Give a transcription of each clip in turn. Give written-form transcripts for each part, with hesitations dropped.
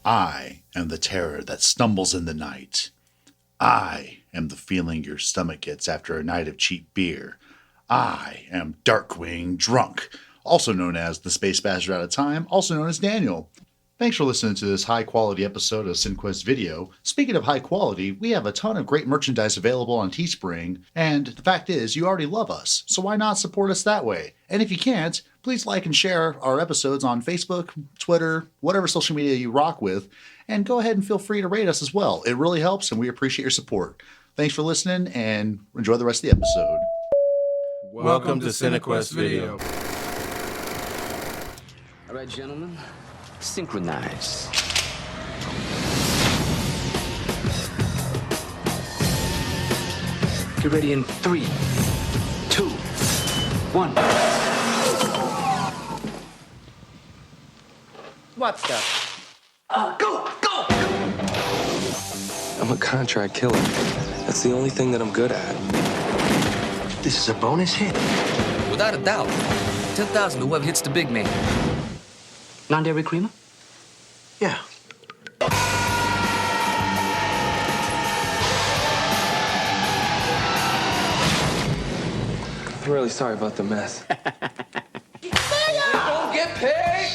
I am the terror that stumbles in the night. I am the feeling your stomach gets after a night of cheap beer. I am Darkwing Drunk, also known as the Space Bastard Out of Time, also known as Daniel. Thanks for listening to this high-quality episode of Cinekuest Video. Speaking of high quality, we have a ton of great merchandise available on Teespring, and the fact is, you already love us, so why not support us that way? And if you can't, please like and share our episodes on Facebook, Twitter, whatever social media you rock with, and go ahead and feel free to rate us as well. It really helps, and we appreciate your support. Thanks for listening, and enjoy the rest of the episode. Welcome to Cinekuest Video. All right, gentlemen. Synchronize. Get ready in 3, 2, 1. What's up? Go! I'm a contract killer. That's the only thing that I'm good at. This is a bonus hit. Without a doubt. 10,000 to whoever hits the big man. Non-dairy creamer? Yeah. I'm really sorry about the mess. Don't get paid!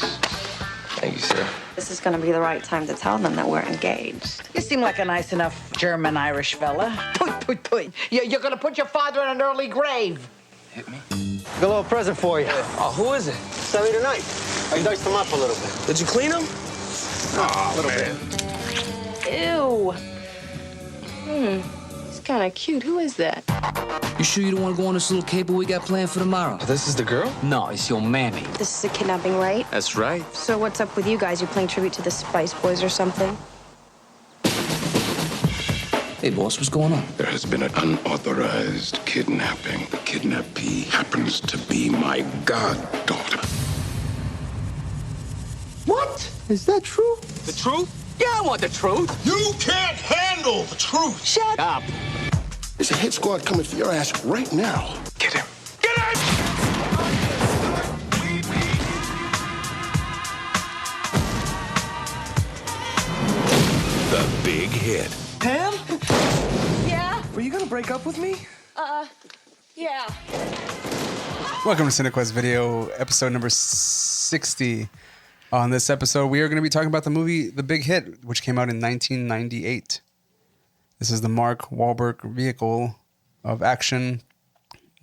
Thank you, sir. This is going to be the right time to tell them that we're engaged. You seem like a nice enough German-Irish fella. Put. You're gonna put your father in an early grave. Hit me? Got a little present for you. Oh, who is it? Saturday tonight. I diced him up a little bit. Did you clean him? A little bit. Ew. He's kind of cute. Who is that? You sure you don't want to go on this little caper we got planned for tomorrow? This is the girl? No, it's your mammy. This is a kidnapping, right? That's right. So what's up with you guys? You playing tribute to the Spice Boys or something? Hey, boss, what's going on? There has been an unauthorized kidnapping. The kidnappee happens to be my goddaughter. What? Is that true? The truth? Yeah, I want the truth. You can't handle the truth. Shut up. There's a hit squad coming for your ass right now. Get him. Get him! The big hit. Pam? Yeah. Were you gonna break up with me? Yeah. Welcome to Cinekuest Video, episode number 60. On this episode, we are going to be talking about the movie The Big Hit, which came out in 1998. This is the Mark Wahlberg vehicle of action,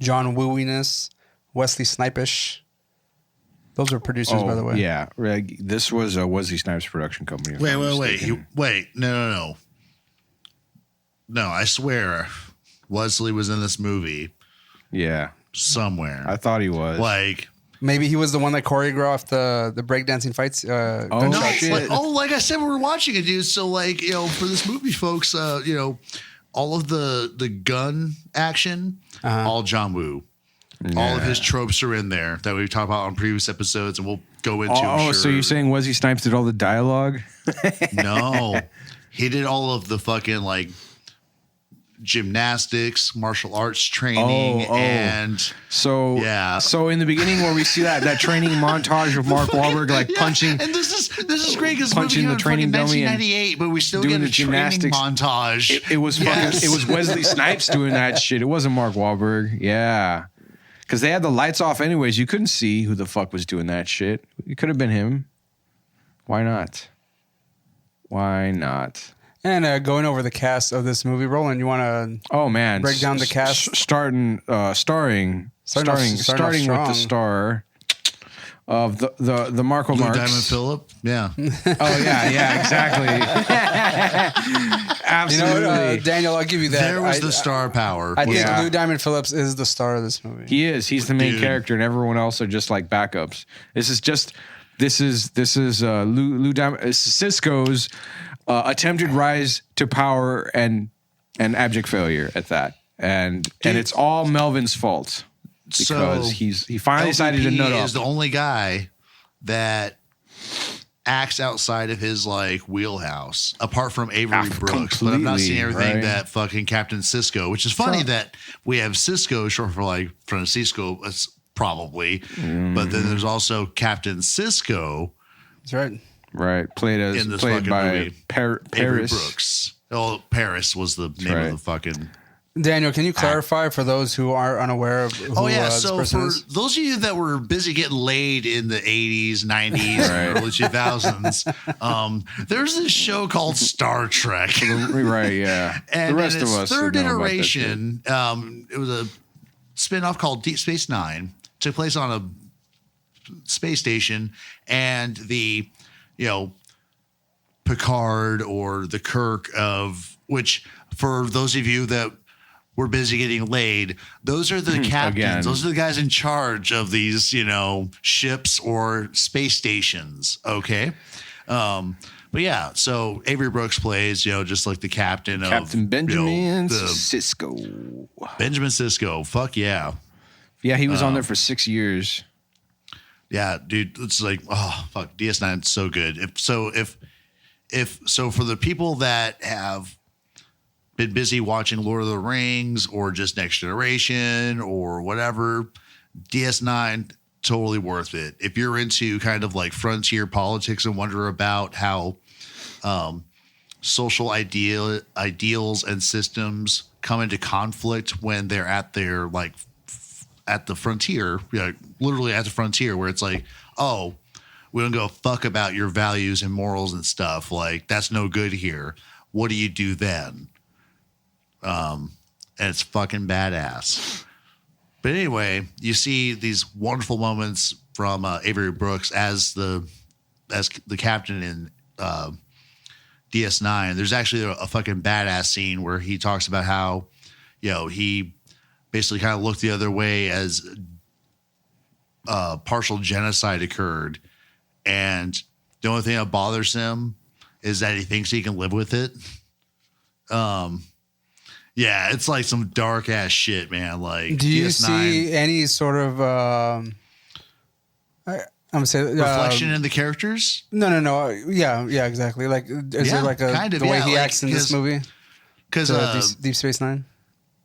John Wooiness, Wesley Snipes. Those are producers, by the way. Yeah, this was a Wesley Snipes production company. Wait. No. No, I swear Wesley was in this movie Yeah, somewhere. I thought he was. Like... Maybe he was the one that choreographed the breakdancing fights. Like I said, we were watching it, dude. So, like, for this movie, folks, all of the gun action, all John Woo. Yeah. All of his tropes are in there that we've talked about on previous episodes, and we'll go into. Oh, so you're saying Wesley Snipes did all the dialogue? No, he did all of the fucking like gymnastics, martial arts training, and so yeah. So in the beginning, where we see that training montage of Mark Wahlberg punching, and this is great because punching the training dummy, 1998, but we still doing get a the gymnastics montage. It was fucking. It was Wesley Snipes doing that shit. It wasn't Mark Wahlberg. Yeah, because they had the lights off anyways. You couldn't see who the fuck was doing that shit. It could have been him. Why not? And going over the cast of this movie, Roland, you want to? Oh man, break down the cast. Starting with the star of the Marko Lou Marks. Diamond Phillips. Yeah. Oh yeah, exactly. Absolutely. You know what, Daniel, I'll give you that. There was the star power. I think Lou Diamond Phillips is the star of this movie. He is. He's the main character, and everyone else are just like backups. This is Lou Diamond Cisco's attempted rise to power and abject failure at that, and it's all Melvin's fault because he finally decided to nut up. He is the only guy that acts outside of his like wheelhouse, apart from Avery Brooks. But I'm not seeing everything that fucking Captain Cisco, which is funny that we have Cisco short for like Francisco, probably. But then there's also Captain Cisco. That's right. Right. Played in this by fucking movie. Paris. Avery Brooks. Oh, Paris was the name of the fucking. Daniel, can you clarify for those who are unaware of who this So person for is? those of you that were busy getting laid in the 80s, 90s, and early 2000s, there's this show called Star Trek. Right, yeah. And the rest in of its us third know about this shit. iteration, it was a spin-off called Deep Space Nine. Took place on a space station, and the, Picard or the Kirk of which, for those of you that were busy getting laid, those are the captains. Again. Those are the guys in charge of these, ships or space stations. Okay. But yeah, so Avery Brooks plays, just like the captain Captain of Benjamin the Sisko. Benjamin Sisko. Fuck yeah. Yeah, he was on there for 6 years. Yeah, dude, it's like, oh fuck, DS9 is so good. So for the people that have been busy watching Lord of the Rings or just Next Generation or whatever, DS9 totally worth it. If you're into kind of like frontier politics and wonder about how social ideals and systems come into conflict when they're at their at the frontier, literally at the frontier, where it's like, oh, we don't go fuck about your values and morals and stuff. Like, that's no good here. What do you do then? And it's fucking badass. But anyway, you see these wonderful moments from Avery Brooks as the captain in DS9. There's actually a fucking badass scene where he talks about how, he basically kind of looked the other way as partial genocide occurred. And the only thing that bothers him is that he thinks he can live with it. Yeah, it's like some dark ass shit, man. Like, do you DS9, see any sort of I'm gonna say reflection in the characters? No. Yeah, exactly. Like, is there like kind of, the way he like, acts in this movie? Because Deep Space Nine.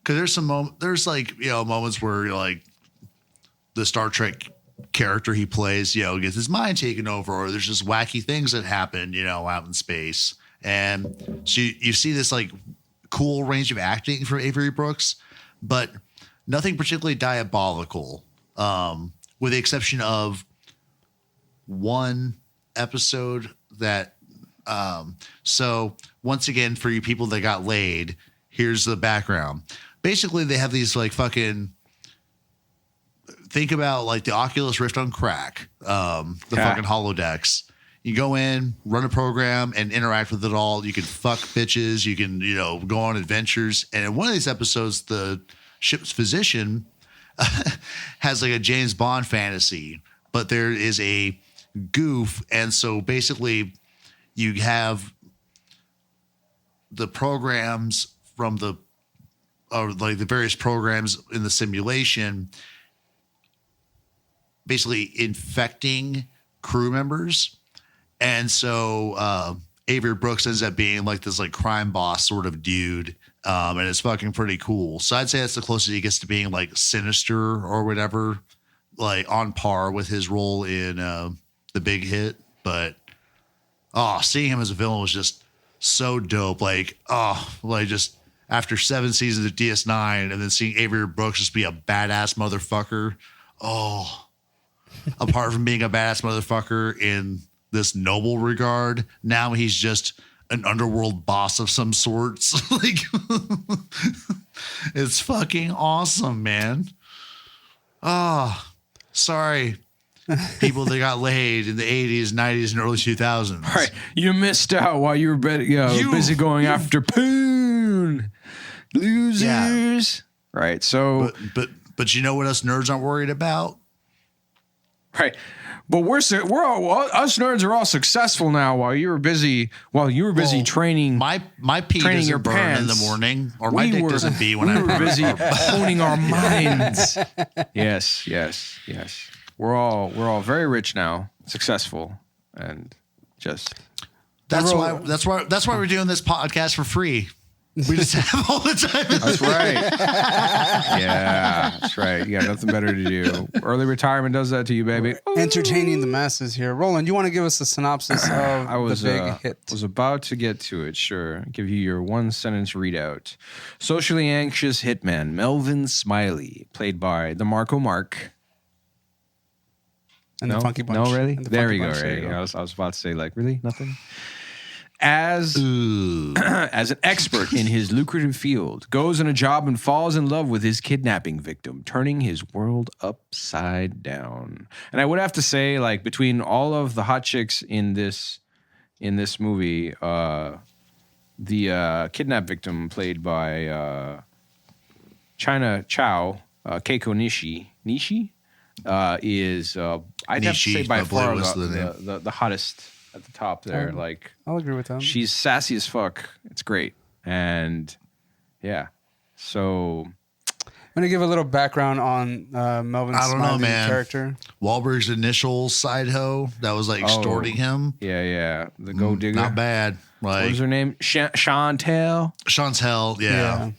Because there's some moments where like the Star Trek character he plays, gets his mind taken over, or there's just wacky things that happen, out in space, and so you see this like cool range of acting from Avery Brooks, but nothing particularly diabolical, with the exception of one episode that. So once again, for you people that got laid, here's the background. Basically, they have these like fucking. Think about like the Oculus Rift on crack, fucking holodecks. You go in, run a program, and interact with it all. You can fuck bitches. You can, go on adventures. And in one of these episodes, the ship's physician has like a James Bond fantasy, but there is a goof. And so basically you have the programs from the various programs in the simulation basically infecting crew members. And so Avery Brooks ends up being like this like crime boss sort of dude. And it's fucking pretty cool. So I'd say that's the closest he gets to being like sinister or whatever, like on par with his role in The Big Hit. But seeing him as a villain was just so dope. Just after 7 seasons of DS9 and then seeing Avery Brooks just be a badass motherfucker. Apart from being a badass motherfucker in this noble regard, now he's just an underworld boss of some sorts. Like, it's fucking awesome, man. Sorry, people that got laid in the 80s, 90s, and early 2000s. Right, you missed out while you were busy going after poon. Losers. Yeah. Right, so... But you know what us nerds aren't worried about? Right. But us nerds are all successful now while you were busy training. My pee doesn't your burn pants. in the morning, or my dick doesn't pee when I were busy honing our minds. Yes. We're all very rich now, successful, and just that's why we're doing this podcast for free. We just have all the time. That's right. Yeah, that's right. You got nothing better to do. Early retirement does that to you, baby. Entertaining the masses here. Roland, you want to give us a synopsis of the big hit? I was about to get to it, sure. Give you your one-sentence readout. Socially anxious hitman Melvin Smiley, played by the Marko Mark. And the Funky Bunch. No, really? There we go. There you go. I was about to say, like, really? Nothing? As an expert in his lucrative field, goes on a job and falls in love with his kidnapping victim, turning his world upside down. And I would have to say, like, between all of the hot chicks in this movie, the kidnap victim played by China Chow, Keiko Nishi, is I'd have to say by far the hottest at the top there. Like, I'll agree with that. She's sassy as fuck. It's great. And yeah. So I'm going to give a little background on Melvin Smiley's character. Wahlberg's initial side hoe that was like extorting him. Yeah. The gold digger. Not bad. Like, what was her name? Chantel? Chantel, yeah.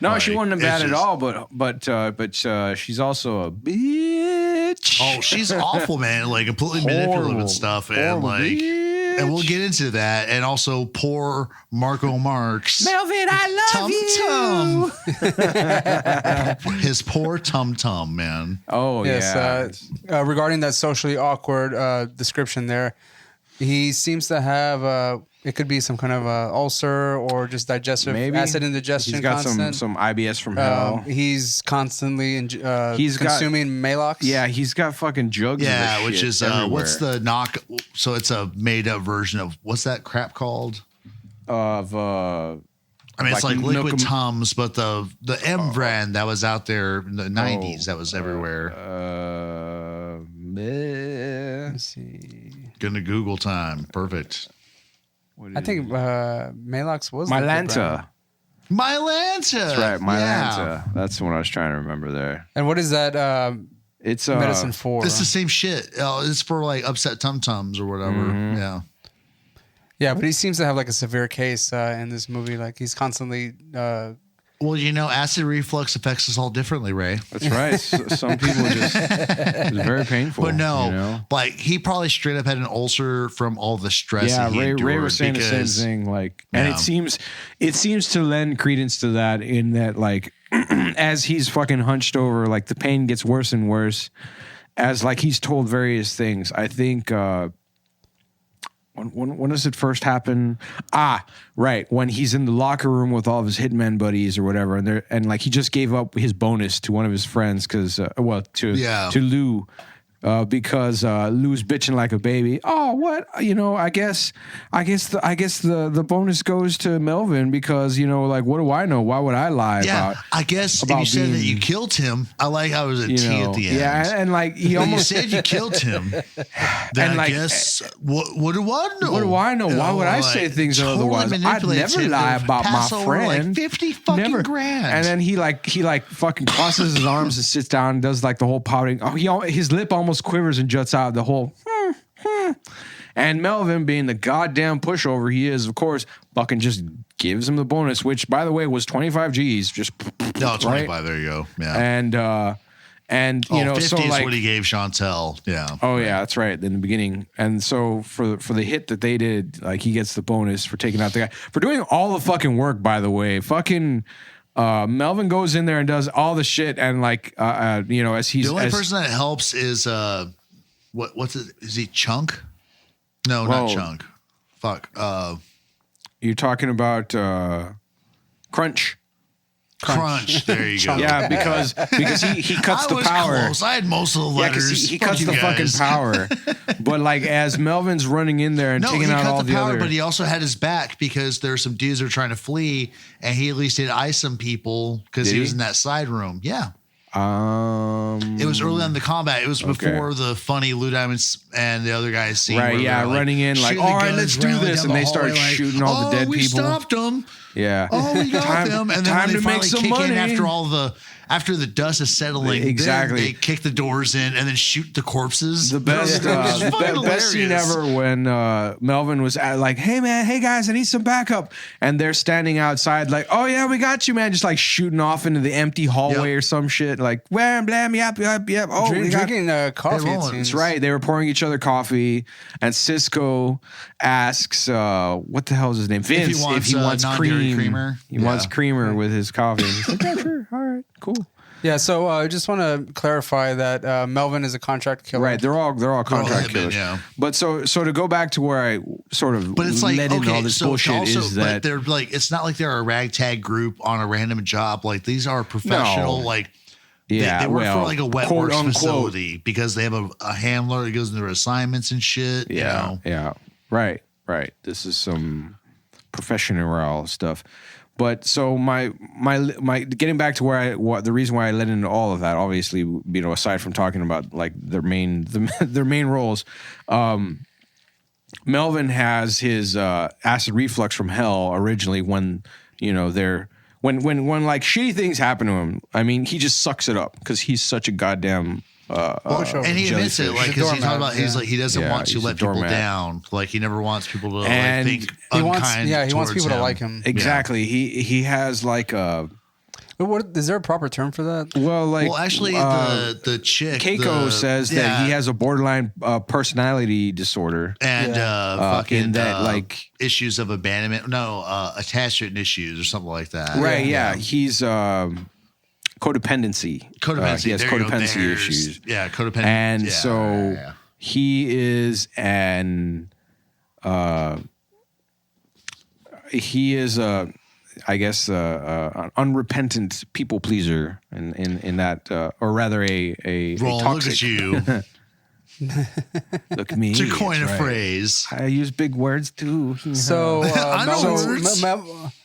No, like, she wasn't bad at all, but she's also a bitch. Oh, she's awful, man. Like completely manipulative and stuff, and like, bitch. And we'll get into that. And also, poor Marko Marks. Melvin, I love you. His poor tum man. Oh yes. Regarding that socially awkward description there, he seems to have it could be some kind of ulcer or just digestive acid indigestion. He's got some IBS from hell. He's constantly consuming Malox. Yeah, he's got fucking jugs. Yeah, of which shit is everywhere. what's the knock? So it's a made up version of what's that crap called? Of I mean, it's like liquid Tums, but the M brand that was out there in the 90s that was everywhere. Let's see. Gonna Google time. Perfect. I think Malox was Mylanta. Mylanta. That's right, Mylanta. Yeah. That's the one I was trying to remember there. And what is that it's medicine for? It's the same shit. It's for like upset tum-tums or whatever. Mm-hmm. Yeah. Yeah, but he seems to have like a severe case in this movie. Like he's constantly... well, you know, acid reflux affects us all differently, Ray. That's right. Some people just... It's very painful. But no, you know? Like he probably straight up had an ulcer from all the stress he endured. Ray was saying the same thing. Like, and it seems to lend credence to that in that, like, as he's fucking hunched over, like the pain gets worse and worse as like he's told various things. I think... When does it first happen? Right. When he's in the locker room with all of his hitman buddies or whatever. And like he just gave up his bonus to one of his friends because, to Lou. Because Lou's bitching like a baby. Oh, what? You know, I guess the bonus goes to Melvin because, you know, like, what do I know? Why would I lie about? I guess if you said that you killed him, I like how it was a T at the end. Yeah, and like he almost said you killed him. Then I guess what do I know? What do I know? Why would I say things otherwise? I'd never lie about my friend. Like 50 fucking grand. And then he fucking crosses his arms and sits down and does like the whole pouting. Oh, his lip almost quivers and juts out the whole and Melvin, being the goddamn pushover he is, of course, fucking just gives him the bonus, which by the way was 25 G's. Just 25, right? There you go. Yeah. And you know, 50 so is like what he gave Chantel. Yeah. Oh yeah, that's right, in the beginning. And so for the hit that they did, like he gets the bonus for taking out the guy for doing all the fucking work, by the way. Fucking Melvin goes in there and does all the shit, and like you know, as he's the only person that helps is what's it? Is he Chunk? No, not Chunk. Fuck. You're talking about Crunch. There you go. Yeah, because he cuts the power. Close. I had most of the letters. He cuts the fucking power. But like as Melvin's running in there and taking out all the power, but he also had his back because there's some dudes that are trying to flee, and he at least did ice some people because he was in that side room. Yeah. It was early on the combat. It was before the funny Lou Diamond and the other guys scene. Right, yeah, like, running in like, all right, let's do this. And they start shooting all the dead people. We stopped them. Yeah. Oh, we got them. And then time they to make some money after all the after the dust is settling, Exactly. then they kick the doors in and then shoot the corpses. The best, best scene ever when Melvin was like, "Hey man, hey guys, I need some backup," and they're standing outside like, "Oh yeah, we got you, man!" Just like shooting off into the empty hallway or some shit. Like, wham, blam, yep. Oh, drinking coffee. That's right. They were pouring each other coffee, and Cisco asks, "What the hell is his name?" Vince. If he wants non-dairy creamer. He wants creamer with his coffee. And he's like, "Yeah, sure, all right, cool." Yeah, so I just want to clarify that Melvin is a contract killer. Right, they're all contract killers. Yeah. But so to go back to where I sort of But it's like, led into all this bullshit also, is but that they're like, it's not like they're a ragtag group on a random job. Like these are professional, No. like Yeah, they work well, for like a wet quote, works unquote. facility because they have a handler that goes into their assignments and shit. You know? yeah, right. This is some professional stuff. But so my getting back to where the reason why I led into all of that, obviously, you know, aside from talking about like their main roles, Melvin has his acid reflux from hell originally when, you know, when like shitty things happen to him. I mean, he just sucks it up because he's such a goddamn. And he admits it, like, because he's talking about, he's like, he doesn't want to let people down. Like, he never wants people to like, think unkind. He wants people to like him. Exactly. Yeah. He has like a. What is there a proper term for that? Well, actually, the chick Keiko says that he has a borderline personality disorder, and fucking in that like issues of abandonment, attachment issues or something like that. Right? Yeah, he's codependency. He has codependency issues. Yeah, codependency. And so he is I guess an unrepentant people pleaser in that, or rather a toxic. Look at you. Look at me. To coin a phrase. I use big words too. So I know words.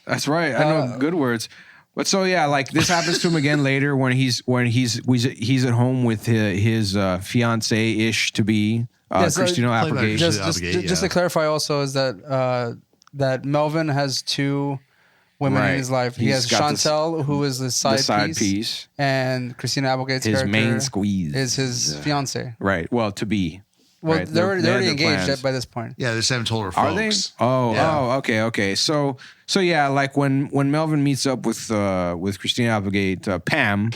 That's right. I know good words. But so yeah, like this happens to him again later when he's at home with his fiance ish to be Christina Applegate. Just to clarify, also is that that Melvin has two women in his life. He has Chantel, who is the side piece, and Christina Applegate's his character main squeeze is his fiance. Right. Well, to be. Well, right. they're already engaged by this point. Yeah, they just haven't told her folks. Are they? Oh, okay. So yeah, like when Melvin meets up with Christina Applegate, Pam,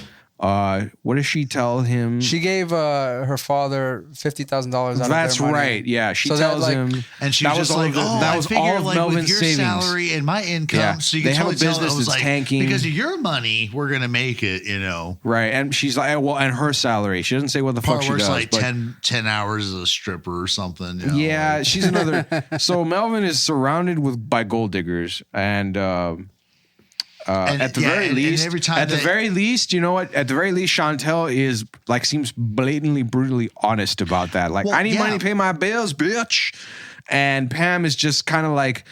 what does she tell him? She gave her father $50,000 out of their money. That's right. Yeah, she tells him, and she was just like, that was all of Melvin's with your savings. Salary and my income, so you can have a totally business that's like, tanking because of your money. We're gonna make it, you know. Right, and she's like, well, and her salary. She doesn't say what the fuck she does. Like 10 hours as a stripper or something. You know, yeah, like. She's another. So Melvin is surrounded by gold diggers, and at the very least, you know what? At the very least, Chantel is like seems blatantly, brutally honest about that. Like, I need money to pay my bills, bitch. And Pam is just kind of like,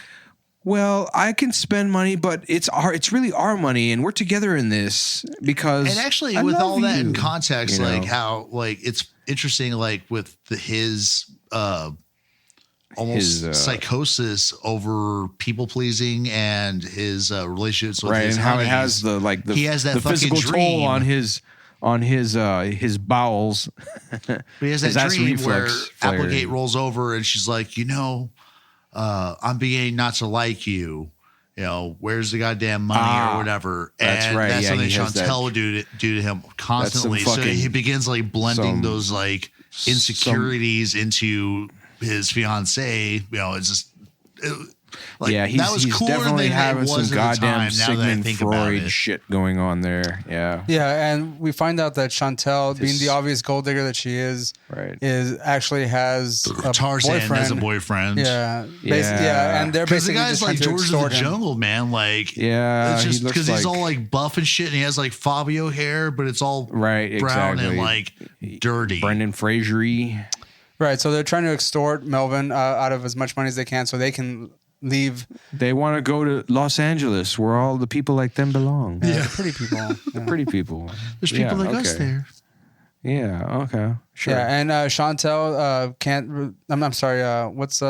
well, I can spend money, but it's really our money, and we're together in this because. And actually, I with love all that you, in context, you know? like how like it's interesting, like with his almost psychosis over people pleasing and his relationships with his and how honeys. it has the he has that the physical dream. toll on his bowels. But he has that dream where Applegate rolls over and she's like, I'm beginning not to like you. You know, where's the goddamn money or whatever? That's and right. That's something Chantel would do to him constantly. So he begins like blending those like insecurities into his fiance. You know, it's just he's cooler definitely than having it was some at the goddamn time, Sigmund Freud shit going on there. Yeah, and we find out that Chantel, being the obvious gold digger that she is actually has a Tarzan boyfriend. As a boyfriend. Yeah, and they're basically the guy's just like trying to George of the extort him. Jungle, man. Like, it's just because he's all like buff and shit, and he has like Fabio hair, but it's all brown and like dirty. Brendan Fraser-y. Right, so they're trying to extort Melvin out of as much money as they can so they can leave. They want to go to Los Angeles where all the people like them belong. Yeah, pretty people. The pretty people. There's people like us there. Yeah, okay. Sure. Yeah, and Chantel can't... I'm sorry, what's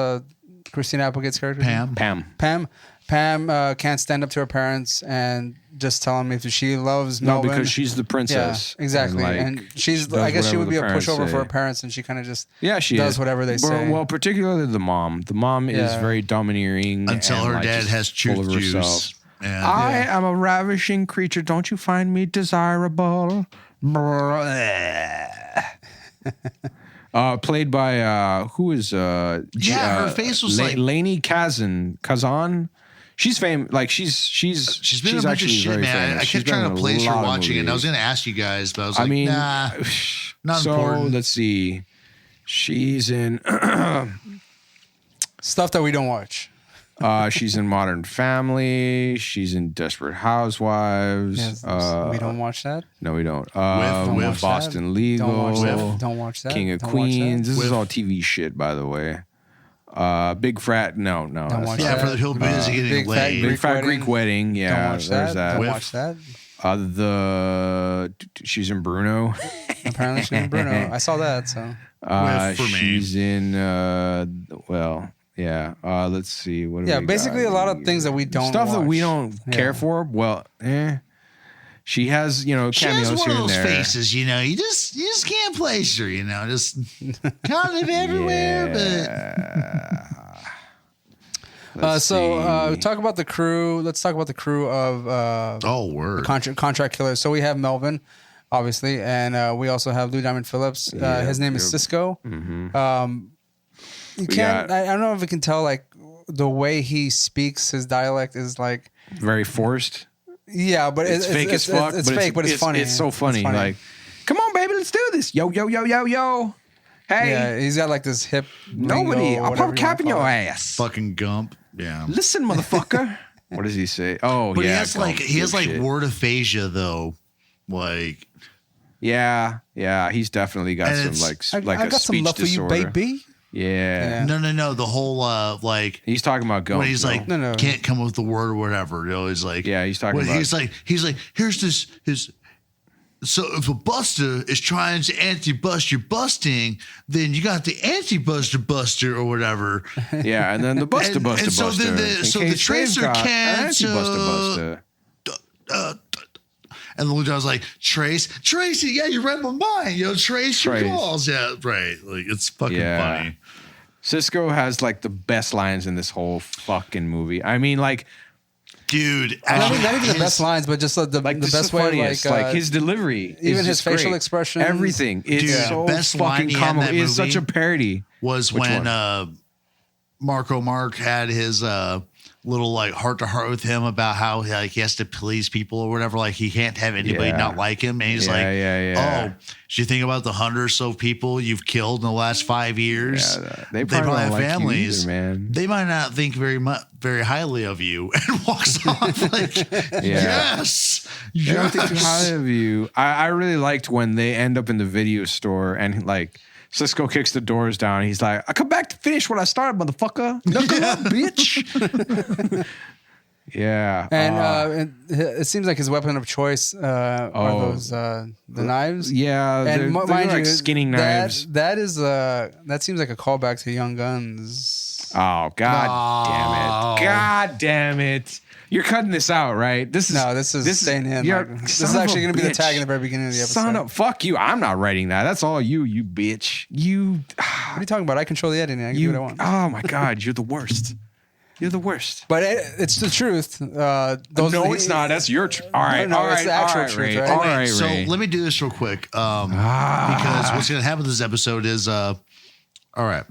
Christina Applegate's character? Pam can't stand up to her parents and just tell him if she loves No, Melvin. because she's the princess. Yeah, exactly. And she's, she I guess she does would be a whatever the pushover parents for her say. parents, and she kind of just She does is. whatever they say. Well, particularly the mom. The mom is very domineering Until and, her like, dad just has full truth of juice. herself. And I am a ravishing creature. Don't you find me desirable? Played by who is her face was like Lainey Kazan. She's famous. Like she's been a bunch of actually shit, very man. famous. I She's kept trying been to in a place her lot of watching it. And I was movies. going to ask you guys, but I was I like, mean, nah, not so important. let's see. She's in Stuff that we don't watch. she's in Modern Family. She's in Desperate Housewives. Yes, we don't watch that. No, we don't. Don't With watch Boston that. Legal. Don't watch that. Don't watch that. King of Don't watch Queens. that. This is all TV shit, by the way. Big Frat. No. Don't that's watch not- Yeah, for the hillbillies getting Big Fat laid. Big Fat Greek Wedding. Yeah, Don't watch there's that. that. Don't watch that. She's in Bruno. Apparently she's in Bruno. I saw that. So For me. She's in. Yeah. Let's see. What? do yeah, we basically got a lot of here? things that we don't Stuff that we watch. don't Yeah. care for. Well, she has She cameos has one here of and those there. faces, you just can't place her, just kind of everywhere, Let's So see. talk about the crew. Let's talk about the crew of word. contract killers. So we have Melvin, obviously, and we also have Lou Diamond Phillips. His name is Cisco. You can't. I don't know if you can tell, like the way he speaks, his dialect is like Very forced. yeah, but It's fake as fuck. It's fake, but it's funny. It's so funny. Like, come on, baby, let's do this. Yo, yo, yo, yo, yo. Hey, yeah, he's got like this hip. nobody. lingo, I'll whatever pop a cap in you your wanna ass. Fucking Gump. Yeah. Listen, motherfucker. What does he say? Oh, But yeah. he has Gump, he has like shit. word aphasia though. Like Yeah. He's definitely got And some it's- like I a got some speech love for you, disorder. baby. Yeah. no. The whole like He's talking about Gump. when he's like No. can't come up with the word or whatever. He's like Yeah, he's talking when about- he's like here's this his. So if a buster is trying to anti-bust your busting, then you got the anti-buster or whatever. Yeah, and then the buster. And so then the- In so the case they've tracer got can't, anti-buster. And the Lucha was like, Tracy, yeah, you read my mind. Trace your Trace. calls. Yeah, right. Like, it's fucking Yeah. funny. Cisco has like the best lines in this whole fucking movie. I mean, like Dude, Not even the his- best lines, but just the this best is the way, funniest. like his delivery, even is his just facial great. expressions. everything. It's Dude, so best line fucking he had in comical. that It's such a movie parody. was Which when one? Mark had his little like heart to heart with him about how like he has to please people or whatever. Like he can't have anybody Yeah. not like him. And he's Yeah, like, yeah. oh, did you think about the 100 or so people you've killed in the last 5 years? Yeah, they probably don't have like you families, either, man. They might not think very highly of you, and walks off like, yes, They don't think too yes. highly of you. I really liked when they end up in the video store and like Cisco kicks the doors down. He's like, I come back to finish what I started, motherfucker. Knuckle up, bitch. Yeah. And it seems like his weapon of choice are those the knives. Yeah, they're mind like you, skinning knives. That seems like a callback to Young Guns. Oh, God damn it. God damn it. You're cutting this out, right? This is staying in. you're- Like, this son is of a actually going to be the bitch. tag in the very beginning of the episode. Son of, fuck you. I'm not writing that. That's all you bitch. You, What are you talking about? I control the editing. I can do what I want. oh my God, you're the worst. You're the worst. But it's the truth. No, it's not. That's your truth. All right. No, all right. it's the actual all right, truth, Ray. right? All All right, right, so Ray. let me do this real quick because what's going to happen with this episode is, all right,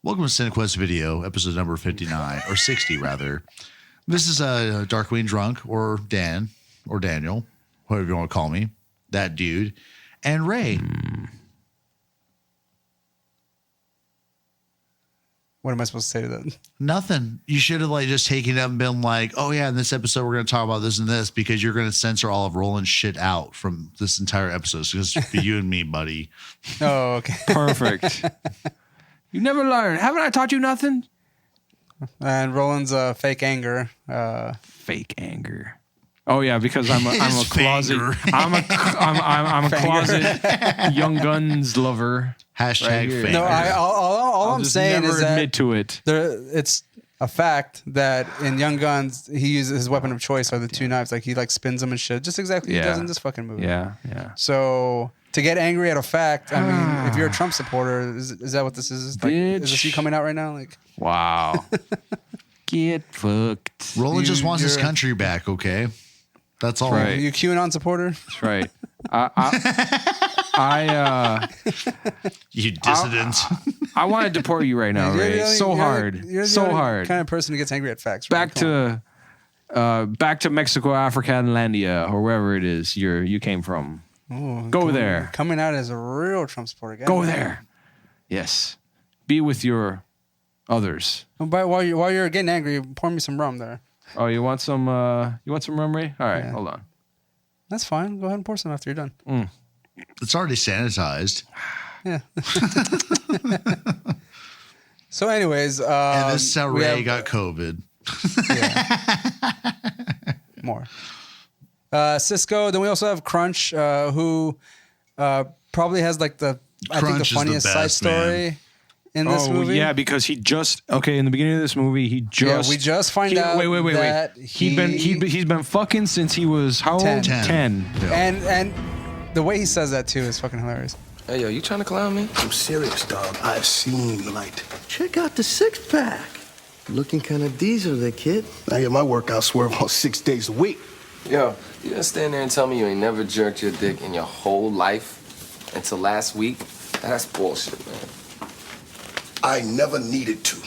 welcome to Cinekuest video, episode number 59, or 60 rather. This is Darkwing Drunk, or Dan, or Daniel, whatever you want to call me, that dude, and Ray. What am I supposed to say to that? Nothing. You should have like just taken it up and been like, oh yeah, in this episode we're going to talk about this and this because you're going to censor all of Roland's shit out from this entire episode. So it's for you and me, buddy. Oh, okay. Perfect. You never learn. Haven't I taught you nothing? And Roland's fake anger. Fake anger. Oh yeah, because I'm a His closet. finger. I'm a closet Young Guns lover. Hashtag Right here. fake. No, all I'm Just saying never is that admit to it. it's a fact that in Young Guns he uses his weapon of choice are the two knives. Like he like spins them and shit, just exactly what he does in this fucking movie. Yeah, yeah. So to get angry at a fact, I mean, if you're a Trump supporter, is that what this is? Like, is this you coming out right now? Like, wow. Get fucked. Roland just wants his country back, okay? That's all. Are you QAnon supporter? That's right. You dissident. I want to deport you right now, Ray. Hard. You're so the hard. kind of person who gets angry at facts. Back to Mexico, Africanlandia, or wherever it is you came from. Ooh, Go there. Coming out as a real Trump supporter. Go there. Yes. Be with your others. But while you're getting angry, pour me some rum there. Oh, you want some rum, Ray? All right, hold on. That's fine. Go ahead and pour some after you're done. It's already sanitized. Yeah. So, anyways, and this is how Ray got COVID. More. Cisco. Then we also have Crunch, who probably has like the funniest side story in this movie. Yeah, because he just in the beginning of this movie, we just find out. Wait. He's been fucking since he was how old? 10. And the way he says that too is fucking hilarious. Hey, yo, you trying to clown me? I'm serious, dog. I've seen the light. Check out the six-pack. Looking kind of diesel there, kid. I get my workout swerve on 6 days a week. Yo, you gonna stand there and tell me you ain't never jerked your dick in your whole life until last week? That's bullshit, man. I never needed to.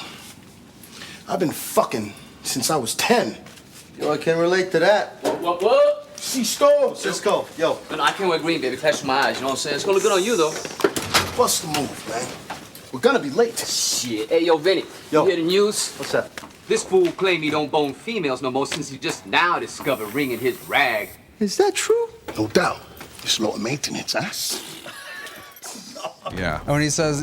I've been fucking since I was 10. Yo, I can relate to that. What? Cisco, yo. No, I can't wear green, baby. Flash my eyes, you know what I'm saying? It's gonna look good on you, though. What's the move, man? We're gonna be late. Shit. Hey, yo, Vinny. Yo. You hear the news? What's up? This fool claimed he don't bone females no more since he just now discovered ringing his rag. Is that true? No doubt. It's low maintenance, huh? Yeah. When he says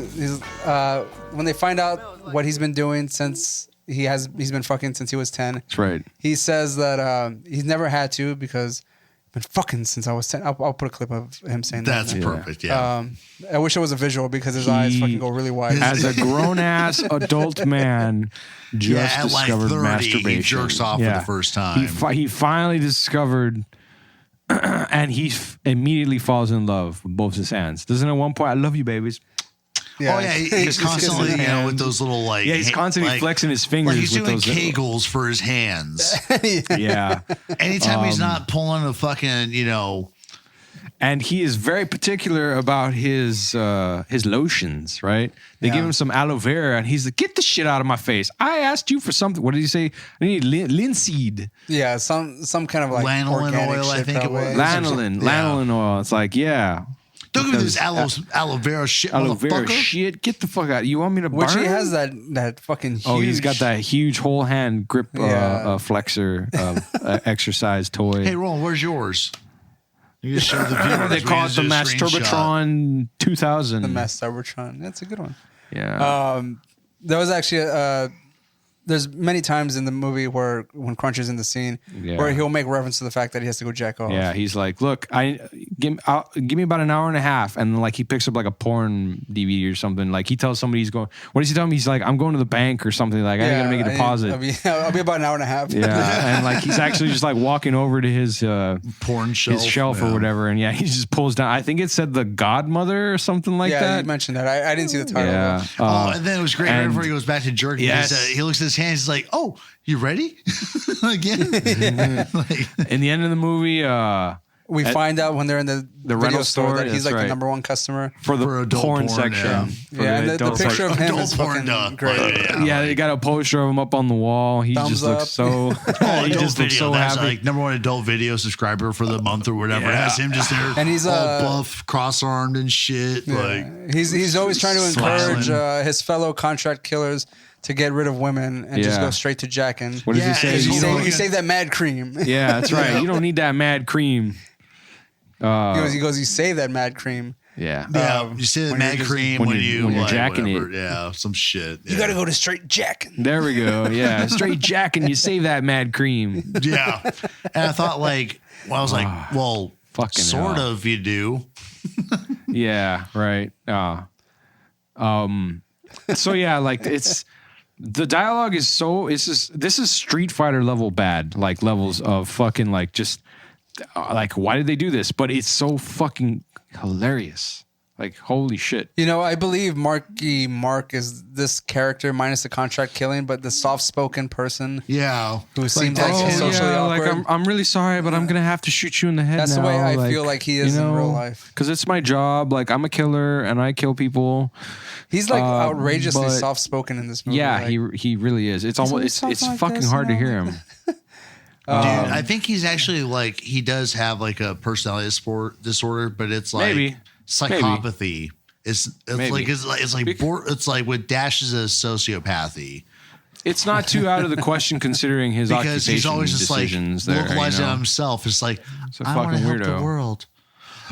when they find out what he's been doing since he's been fucking since he was 10. That's right. He says that he's never had to because I've been fucking since I was 10. I'll put a clip of him saying that. That's perfect. Yeah. I wish it was a visual because his eyes fucking go really wide. As a grown ass adult man, just at discovered 30, masturbation. he jerks off for the first time. He finally discovered, and he immediately falls in love with both his hands. Doesn't at one point, I love you, babies. Yeah. Oh yeah, he's constantly, with those little like. Yeah, he's constantly flexing his fingers. Like he's with doing those kegels for his hands. Yeah. Anytime he's not pulling a fucking, And he is very particular about his lotions, right? They give him some aloe vera, and he's like, "Get the shit out of my face! I asked you for something. What did he say? I need linseed." Yeah, some kind of like lanolin oil, I think probably. it was. Lanolin oil. It's like, yeah. Don't give me this aloe vera shit, Aloe vera motherfucker. shit. Get the fuck out. You want me to burn? Which he has that fucking huge. Oh, he's got that huge whole hand grip flexor exercise toy. Hey, Roland, where's yours? You just show the viewers. They call it the Masturbatron 2000. The Masturbatron. That's a good one. Yeah. There was actually there's many times in the movie where when Crunch is in the scene where he'll make reference to the fact that he has to go jack off. Yeah, he's like, "Look, give me about an hour and a half," and then like he picks up like a porn DVD or something. Like he tells somebody he's going. What does he tell me? He's like, "I'm going to the bank or something." Like I gotta make a deposit. I'll be about an hour and a half. Yeah, and like he's actually just like walking over to his porn shelf, his shelf or whatever, and he just pulls down. I think it said The Godmother or something like that. Yeah, you mentioned that. I didn't see the title. Yeah. And then it was great right before he goes back to jerking. Yes. He looks at his hands. He's like, "Oh, you ready?" Again. In the end of the movie, we find out when they're in the rental store that he's like the number one customer for the adult porn section. Yeah, and the picture of him is fucking great. Yeah, they got a poster of him up on the wall. He just looks so. He just looks so happy. Like #1 adult video subscriber for the month or whatever. It has him just there, and he's all buff, cross-armed and shit. Yeah. Like he's always trying to encourage his fellow contract killers to get rid of women and just go straight to jacking. What does he say? You save that mad cream. Yeah, that's right. You don't need that mad cream. He goes, you save that mad cream. Yeah. You say the mad cream when you're jacking whatever. it. Yeah, some shit. You got to go to straight jacking. There we go. Yeah, straight jacking. You save that mad cream. Yeah. And I thought I was like, well, fucking sort of you do. Yeah, right. So yeah, like it's The dialogue is this is Street Fighter level bad, like levels of fucking like just like why did they do this? But it's so fucking hilarious. Like holy shit. You know, I believe Marky Mark is this character minus the contract killing, but the soft-spoken person. Yeah, who seems like socially awkward. Like I'm really sorry, but I'm gonna have to shoot you in the head. That's now. the way I feel like he is in real life. Because it's my job. Like I'm a killer and I kill people. He's like outrageously soft-spoken in this movie. Yeah, like, he really is. It's almost it's like fucking this, hard to you know? hear him. Dude, I think he's actually like he does have like a personality disorder, but it's like Maybe. psychopathy. Maybe. It's Maybe. it's like with dashes of sociopathy. It's not too out of the question considering his Because occupation he's always just like decisions there. localizing on himself. It's like It's a I want to fucking help weirdo. the world.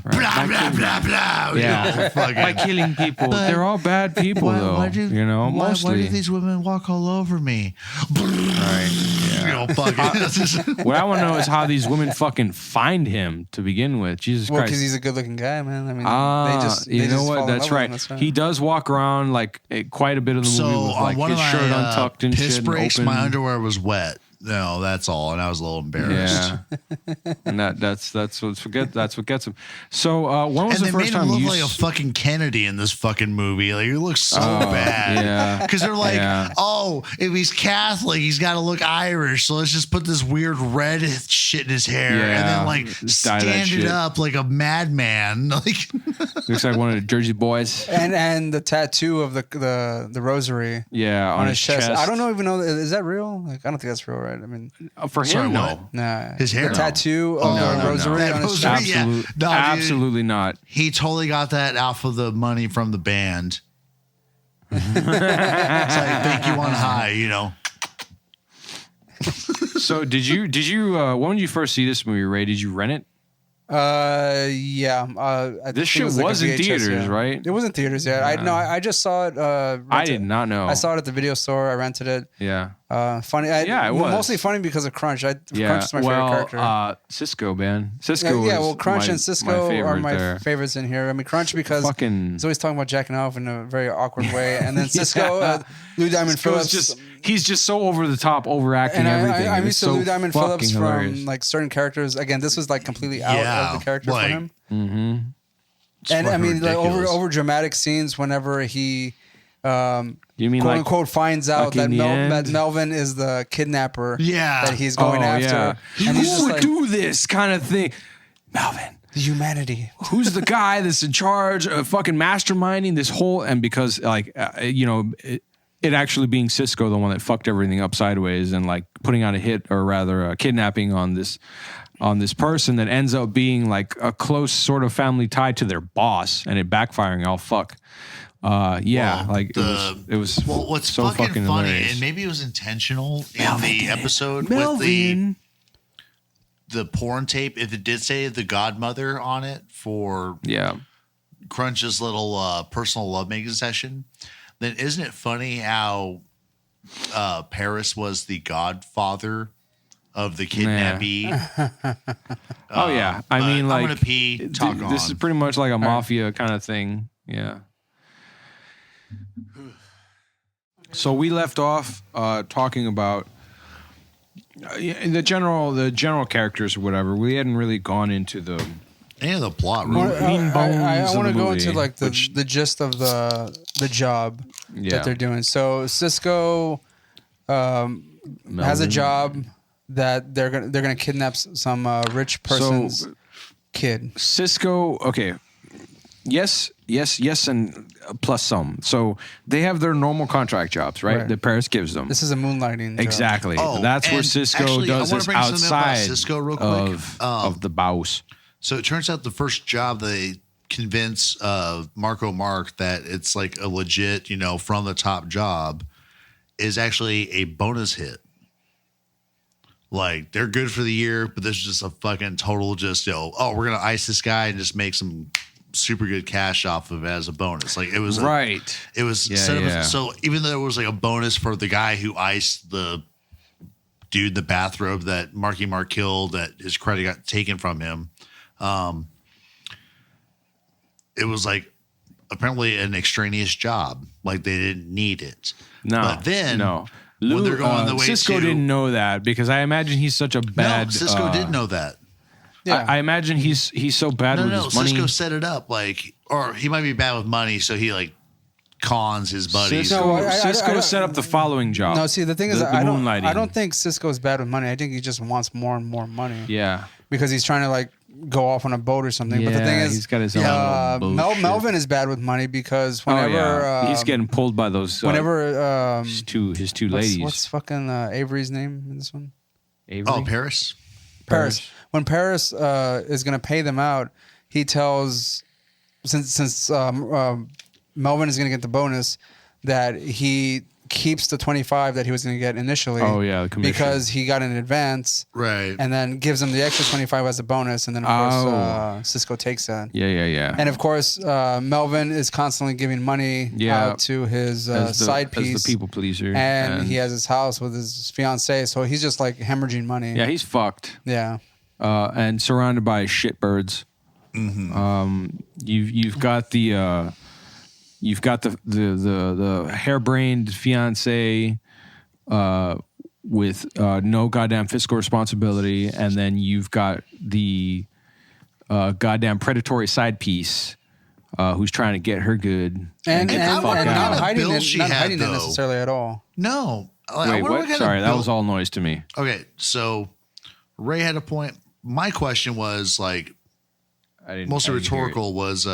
Right. Blah blah blah blah. Yeah, by killing people. They're all bad people, though. Why do these women walk all over me? Right. You know, fucking. What I want to know is how these women fucking find him to begin with. Jesus well, Christ. because he's a good-looking guy, man. I mean, you know just what? fall in That's love with right. him, that's right. He does walk around like quite a bit of the movie with on like one his of shirt my untucked and piss shit. breaks, and open. my underwear was wet. No, that's all, and I was a little embarrassed. Yeah, and that's what gets him. So when was And the they first made him time look you? like a fucking Kennedy in this fucking movie. Like, he looks so bad. Yeah, because they're like, oh, if he's Catholic, he's got to look Irish. So let's just put this weird red shit in his hair, and then like Just dye that stand it shit. up like a madman. Like, Looks like one of the Jersey boys. And the tattoo of the rosary. Yeah, on his chest. I don't even know. Is that real? Like, I don't think that's real, right? I mean, for him, Sorry, no. what? nah. His hair? The tattoo of No, the no, rosary no. on his That chest. rosary, yeah. No, dude. Absolutely not. he totally got that off of the money from the band. It's like, thank you on high, you know. So did you when did you first see this movie, Ray? Did you rent it? Yeah. I This think shit it was like a was in VHS, theaters, yeah. right? It was in theaters, yeah. I just saw it. I did not know. I saw it at the video store. I rented it. Yeah. Funny. Yeah, it was. Mostly funny because of Crunch. Crunch is my well, favorite character. Cisco, man. Cisco. Yeah, was well, Crunch my- and Cisco favorite are my there. favorites in here. I mean, Crunch because Fucking- he's always talking about jacking off in a very awkward way, and then Cisco, Lou Diamond Phillips. He's just so over the top, overacting And everything. I'm It's used to so Lou Diamond fucking Phillips hilarious. from like certain characters. Again, this was like completely out of the character like, for him. Mm-hmm. And I fucking mean, like ridiculous. over dramatic scenes whenever he, You mean quote like unquote, finds out like in that, the end? that Melvin is the kidnapper. Yeah. that he's going after. Yeah. And he's Who just would like, do this kind of thing? Melvin. the humanity. Who's the guy that's in charge of fucking masterminding this whole? And because like it actually being Cisco, the one that fucked everything up sideways and like putting out a hit or rather a kidnapping on this person that ends up being like a close sort of family tie to their boss and it backfiring all fuck. Yeah, Well, like it was well, what's so fucking funny, hilarious. and maybe it was intentional in Melvin the did it. episode Melvin. with the porn tape. If it did say the godmother on it for Crunch's little personal lovemaking session, then isn't it funny how Paris was the godfather of the kidnappee? Oh yeah, I but mean, like I'm gonna pee. Talk on. this is pretty much like a mafia kind of thing. Yeah. So we left off talking about the general characters or whatever. We hadn't really gone into the plot. I want to go into like the gist of the job that they're doing. So Cisco has a job that they're gonna kidnap some rich person's kid. Cisco, okay. Yes, and plus some. So they have their normal contract jobs, right? That Paris gives them. This is a moonlighting job. Exactly. Oh, That's where and Cisco actually, does I wanna this bring something up about outside Cisco real quick. of the boss. So it turns out the first job they convince Marko Mark that it's like a legit, from the top job is actually a bonus hit. Like they're good for the year, but this is just a fucking total we're going to ice this guy and just make some super good cash off of it as a bonus. Like it was it was set up so even though it was like a bonus for the guy who iced the dude in the bathrobe that Marky Mark killed, that his credit got taken from him. It was like apparently an extraneous job. Like they didn't need it. No, but then Lou, when they're going the way Cisco didn't know that because I imagine he's such a bad. No, Cisco did know that. Yeah. I imagine he's so bad with his money. Cisco set it up like, or he might be bad with money, so he like cons his buddies. Cisco set up the following job. No, see, the thing is, I don't think Cisco's bad with money. I think he just wants more and more money. Yeah, because he's trying to like go off on a boat or something. But the thing is, he's got his own Melvin is bad with money because whenever he's getting pulled by those. His two ladies. What's fucking Avery's name in this one? Avery? Oh, Paris. When Paris is going to pay them out, he tells since Melvin is going to get the bonus that he keeps the 25 that he was going to get initially. Oh yeah, the commission. Because he got an advance, right? And then gives him the extra 25 as a bonus, and then of course Cisco takes that. Yeah. And of course, Melvin is constantly giving money out to his side piece, as the people pleaser, and he has his house with his fiance, so he's just like hemorrhaging money. Yeah, he's fucked. Yeah, and surrounded by shitbirds. Mm-hmm. You've got the harebrained fiance with no goddamn fiscal responsibility, and then you've got the goddamn predatory side piece who's trying to get her good and not hiding it it necessarily at all. No. Wait, what? Sorry, that was all noise to me. Okay, so Ray had a point. My question was like, mostly rhetorical. Was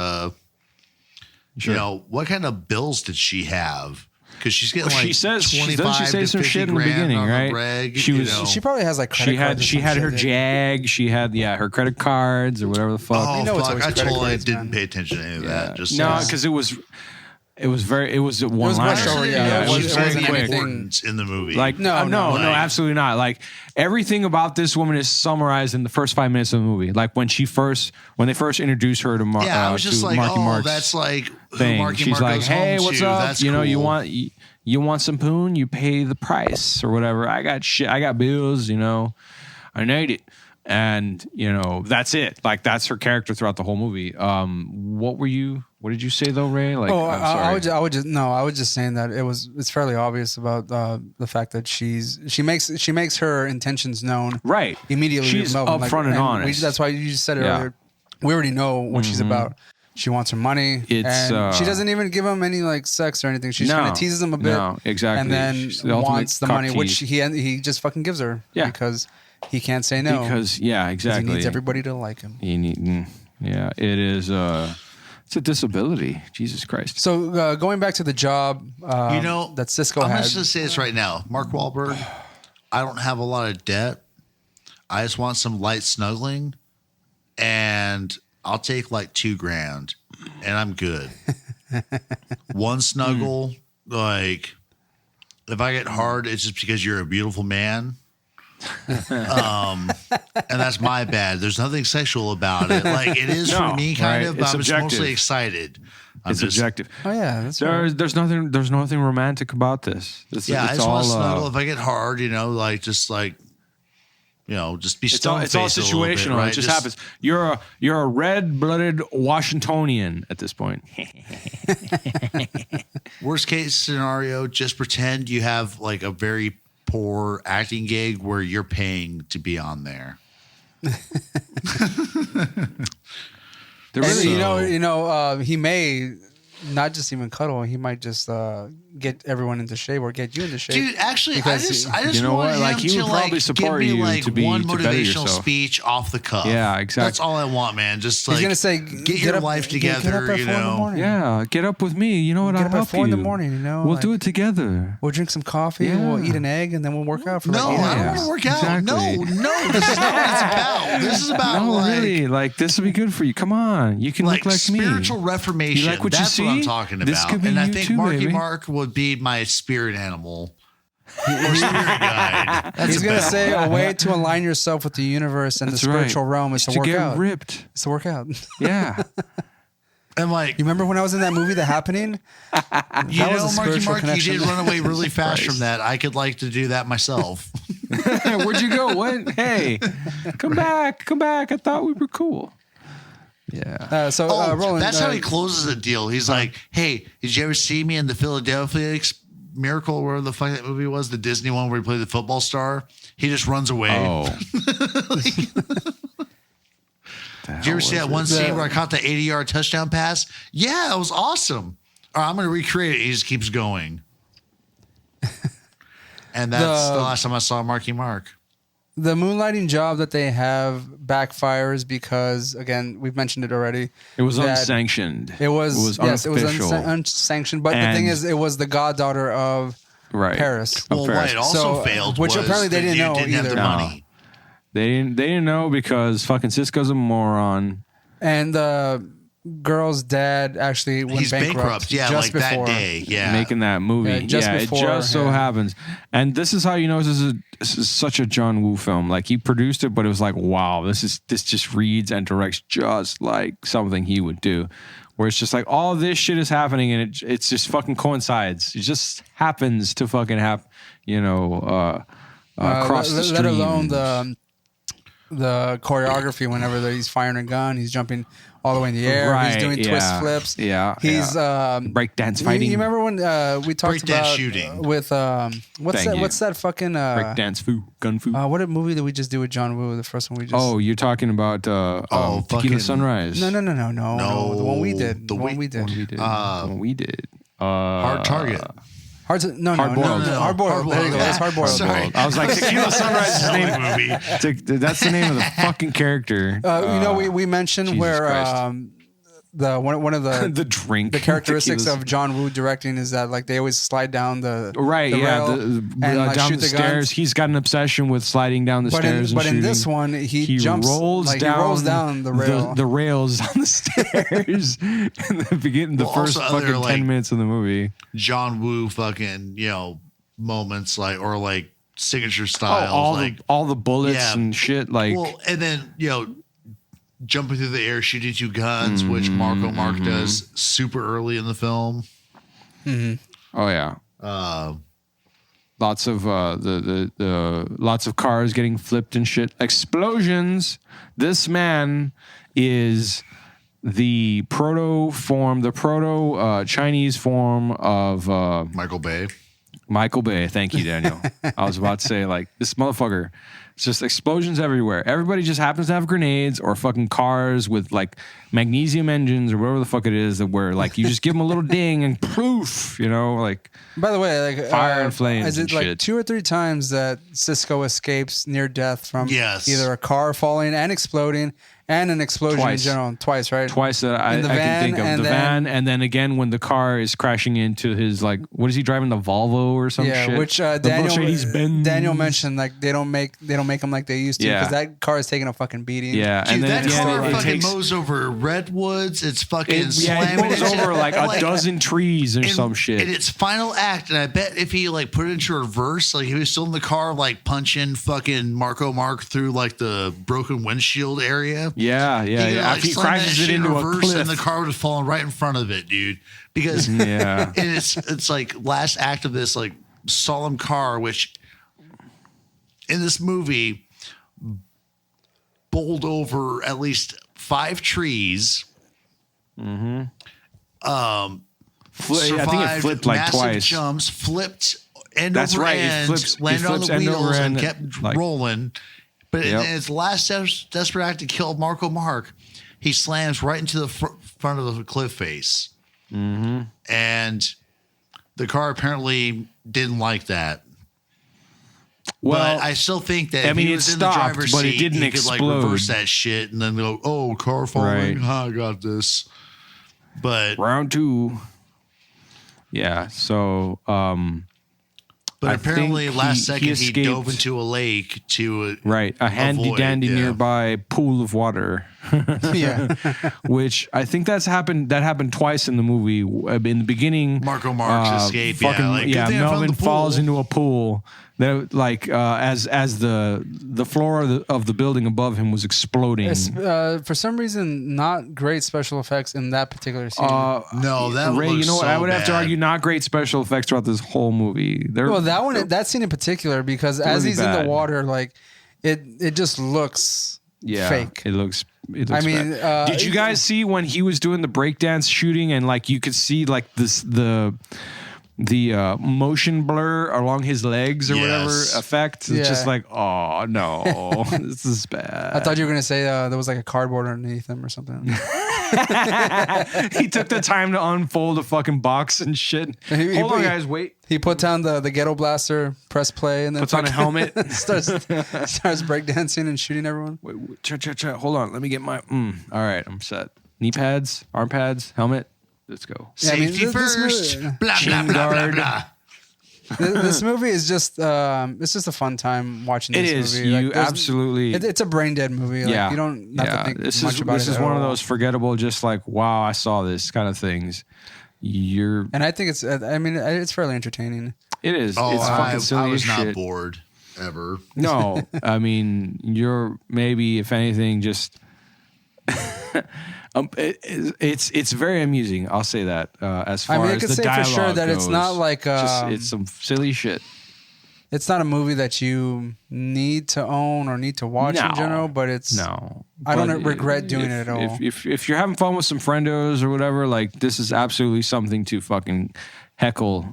Sure. you know, what kind of bills did she have? Because she's getting like she says 25 doesn't she say to some 50 shit in the grand beginning, on right? the reg, She you was know. She probably has like credit cards. She had her Jag. She had her credit cards or whatever the fuck. Oh, know it's fuck! always I credit totally cards, didn't man. pay attention to any of that. Just No, because it was one rush liner. hour, it was very wasn't quick anything- in the movie. Like no, absolutely not. Like everything about this woman is summarized in the first 5 minutes of the movie. Like when they first introduced her to Marky I was just like, Mark's that's like who thing. Marky She's Mark like, goes hey, home what's to. up? That's You know, cool. you want some poon? You pay the price or whatever. I got shit. I got bills. You know, I need it. And you know, that's it. Like that's her character throughout the whole movie. What did you say though, Ray? Like, I was just saying that it's fairly obvious about the fact that she makes her intentions known right immediately. She's with Melvin. upfront and honest. That's why you just said it earlier. We already know what she's about. She wants her money. And she doesn't even give him any like sex or anything. She just kind of teases him a bit. No, exactly. And then She's the ultimate wants the money, cock which tease. he just fucking gives her. Yeah. Because he can't say no. Because exactly. He needs everybody to like him. It is. It's a disability. Jesus Christ. So going back to the job, You know, that Cisco I'm had. just gonna say this right now, Mark Wahlberg. I don't have a lot of debt. I just want some light snuggling, and I'll take like $2,000, and I'm good. One snuggle, like if I get hard, it's just because you're a beautiful man. And that's my bad. There's nothing sexual about it. Like it is for me, kind of. But I'm just mostly excited. It's objective. Oh yeah, that's there's nothing romantic about this. I just want to snuggle. If I get hard, you know, like just like. You know, just be stone It's all situational. Bit, right? It just happens. You're a red-blooded Washingtonian at this point. Worst case scenario, just pretend you have like a very poor acting gig where you're paying to be on there. He may not just even cuddle. He might just get everyone into shape or get you into shape. Dude, actually, I just you know want what? him Like he to would probably support give me you like to be one to better motivational yourself. speech off the cuff. Yeah, exactly. That's all I want, man. Just like he's gonna say, get your life together. Get up at 4 in the morning. Yeah, get up with me. You know what? Get I'll up help at 4 in the morning. You know, we'll do it together. We'll drink some coffee. Yeah. We'll eat an egg, and then we'll work out for No, like 8 I don't hours. want to work out. Exactly. No, this is not what it's about. This is about No, like, really, like this will be good for you. Come on, you can like look like me. spiritual reformation. You like what you That's what I'm see? talking This about. could be And I you think too, Marky baby. Mark would be my spirit animal. Or spirit guide. That's He's a gonna better say one. a way to align yourself with the universe and That's the spiritual right. realm is to to work get out. ripped. It's to work out. Yeah. And like, You remember when I was in that movie, The Happening? you That was know, a Marky spiritual Mark, you connection. did run away really fast from that. I could like to do that myself. Where'd you go? What? Hey, come back. I thought we were cool. Yeah. Roland, that's how he closes the deal. He's like, "Hey, did you ever see me in the Philadelphia Miracle, where the fuck that movie was, the Disney one where he played the football star? He just runs away." Oh. Did you ever see that one scene where I caught the 80-yard touchdown pass? Yeah, it was awesome. All right, I'm going to recreate it. He just keeps going. And that's the last time I saw Marky Mark. The moonlighting job that they have backfires because, again, we've mentioned it already. It was unsanctioned. It was unofficial. Unsanctioned. But the thing is, it was the goddaughter of Paris. Well, what it also failed which was apparently they didn't know didn't either. have the money. They didn't know because fucking Cisco's a moron. And the girl's dad actually went bankrupt. Yeah, just like before. that day. Yeah, making that movie. It just so happens. And this is how you know this is such a John Woo film. Like he produced it, but it was like, wow, this just reads and directs just like something he would do. Where it's just like all this shit is happening and it's just fucking coincides. It just happens to fucking happen. Across the stream. Let alone the choreography. Whenever he's firing a gun, he's jumping all the way in the air. He's doing twist flips. Yeah, he's breakdance fighting. You remember when we talked about shooting with what's that fucking breakdance gun fu? What a movie did we just do with John Woo? The first one we just. Oh, you're talking about Tequila Sunrise. No. The one we did. The one we did. Hard Target. Hard boiled. There you go. That's hard boiled. Sorry. I was like, Tequila Sunrise is the name movie. That's the name of the fucking character. We mentioned Jesus where Christ. one of the the drink, the characteristics of John Woo directing is that like they always slide down the rail and like, down shoot the stairs. guns. He's got an obsession with sliding down the stairs. But and in this one, he jumps, rolls like, down, he rolls down the rail. The rails on the stairs in the beginning, the first fucking 10 minutes of the movie. John Woo fucking moments like signature styles, all the bullets and shit and then jumping through the air, shooting two guns, which Mark does super early in the film. Mm-hmm. Oh yeah. Lots of lots of cars getting flipped and shit. Explosions. This man is the proto Chinese form of Michael Bay. Michael Bay. Thank you, Daniel. I was about to say this motherfucker. It's just explosions everywhere. Everybody just happens to have grenades or fucking cars with magnesium engines or whatever the fuck it is where you just give them a little ding and poof, By the way, fire and flames. Is it shit. 2 or 3 times that Cisco escapes near death from either a car falling and exploding and an explosion in general? Twice, right? Twice that I can think of. The van, and then again when the car is crashing into his what is he driving, the Volvo or some shit? Yeah, which Daniel mentioned they don't make them like they used to because that car is taking a fucking beating. Yeah, dude, and then that car it fucking takes, mows over redwoods. It's fucking it mows over a dozen trees or some shit. In its final act, and I bet if he put it into reverse, he was still in the car punching fucking Marko Mark through the broken windshield area. Yeah. After he crashes it into a cliff, and the car would have fallen right in front of it, dude. Because and it's last act of this solemn car, which in this movie bowled over at least 5 trees. Mm-hmm. I think it flipped twice. Jumps, flipped end That's over right. end, landed on the wheels and kept rolling. But in its last desperate act to kill Marko Mark, he slams right into the front of the cliff face. Mm-hmm. And the car apparently didn't like that. Well, but I still think that if he was in stopped, the driver's but seat, it didn't he could explode. reverse that shit and then go, "Oh, car falling. I got this." But round 2. Yeah. So, but apparently, last second he dove into a lake to a handy dandy nearby pool of water. Yeah, which I think that happened twice in the movie. In the beginning, Marko Mark's escape. Melvin falls into a pool. That as the floor of the building above him was exploding. For some reason, not great special effects in that particular scene. No, that Ray, you know what? so I would have to bad. argue not great special effects throughout this whole movie. That scene in particular, because as really he's in bad. the water, it just looks fake. It looks. I mean, bad. Did you guys see when he was doing the breakdance shooting and like you could see like the motion blur along his legs or whatever effect? It's just like, oh no, this is bad. I thought you were gonna say there was like a cardboard underneath him or something. He took the time to unfold a fucking box and shit. Hold on, guys, wait. He put down the ghetto blaster, press play, and then puts on a helmet, starts breakdancing and shooting everyone. Wait, hold on, let me get my. All right, I'm set. Knee pads, arm pads, helmet. Let's go. Safety first. Blah, blah, blah, blah, blah. This movie is just it's just a fun time watching this movie. It is. You absolutely. It's a brain dead movie. Like, you don't have to think much about it. This is one of those forgettable, just like, wow, I saw this kind of things. And I think it's fairly entertaining. It is. Oh, it's fucking silly. I was as not shit. bored ever. No, I mean, you're maybe, if anything, just. It's very amusing. I'll say that. As far as the dialogue for sure that goes, it's not like it's some silly shit. It's not a movie that you need to own or need to watch in general, but it's I don't regret doing it at all. If you're having fun with some friendos or whatever, like this is absolutely something to fucking heckle,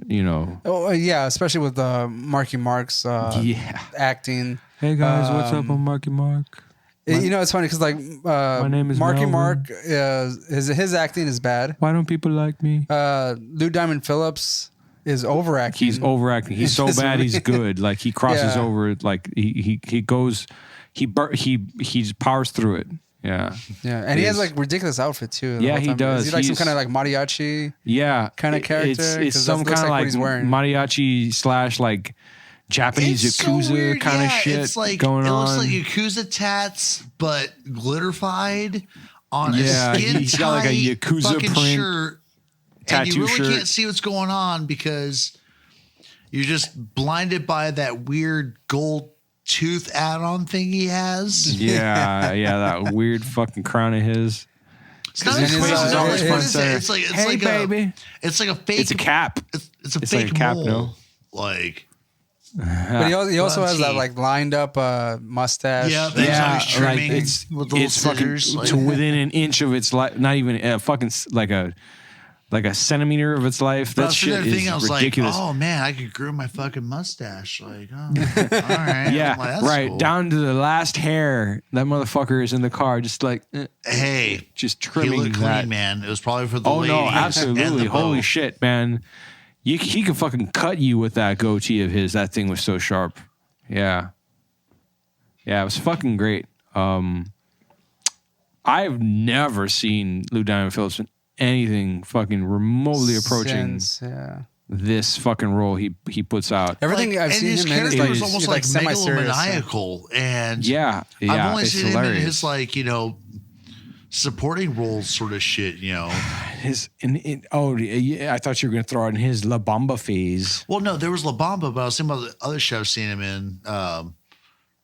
you know. Oh yeah, especially with Marky Mark's acting. Hey guys, what's up? I'm Marky Mark. You know, it's funny because like my name is Marky Melvin. Mark, his acting is bad. Why don't people like me? Lou Diamond Phillips is overacting. He's overacting. He's so bad he's good. Like he crosses over. Like he goes. He powers through it. Yeah. Yeah, and he has like ridiculous outfit too. Yeah, he does. Is he like some kind of like mariachi? Yeah, kind of character. It's some kind of like mariachi / like Japanese Yakuza kind of shit it's like, going on. It looks like Yakuza tats, but glitterified on a skin he's got like a Yakuza fucking print shirt. tattoo and you really shirt. can't see what's going on because you're just blinded by that weird gold tooth add-on thing he has. Yeah, that weird fucking crown of his. It's not his face is always front center. It's like hey, baby. It's like a fake. It's a cap. It's a fake like a cap, mole. no? Like. But he also has that like lined up mustache. Yeah, trimming like with little it's fucking scissors. to within an inch of its life. Not even fucking like a centimeter of its life. That shit is I was ridiculous. like, oh man, I could grow my fucking mustache. Like, oh, all right. Yeah, I'm like, that's right. cool. Down to the last hair. That motherfucker is in the car, just like, hey, just he trimming looked that. clean, man. It was probably for the Oh ladies. no, and absolutely. the Holy boat. shit, man. He could fucking cut you with that goatee of his. That thing was so sharp. Yeah. Yeah, it was fucking great. I've never seen Lou Diamond Phillips in anything fucking remotely approaching this fucking role he puts out. Everything I've seen him in is character like was almost like semi-serious. megalomaniacal, and I've only it's seen hilarious. him in his like supporting roles sort of shit. You know, I thought you were gonna throw out in his La Bamba phase. Well, no, there was La Bamba, but I was thinking about the other show I've seen him in,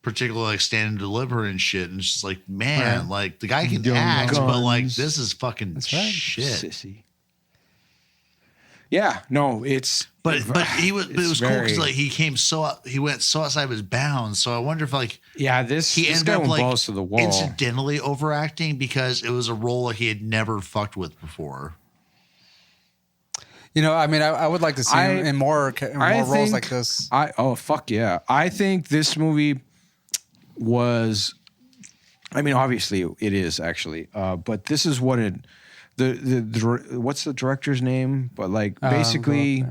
particularly like Stand and Deliver and shit. And it's just like, man, like the guy can act, but like this is fucking shit. Sissy. Yeah, no, it's but it was cool because like he went so outside of his bounds. So I wonder if like he ended guy up went like balls to the wall. incidentally overacting because it was a role that he had never fucked with before. You know, I mean, I would like to see him in more roles like this. Fuck yeah! I think this movie was. I mean, obviously it is actually, but this is what it. The what's the director's name? But like basically,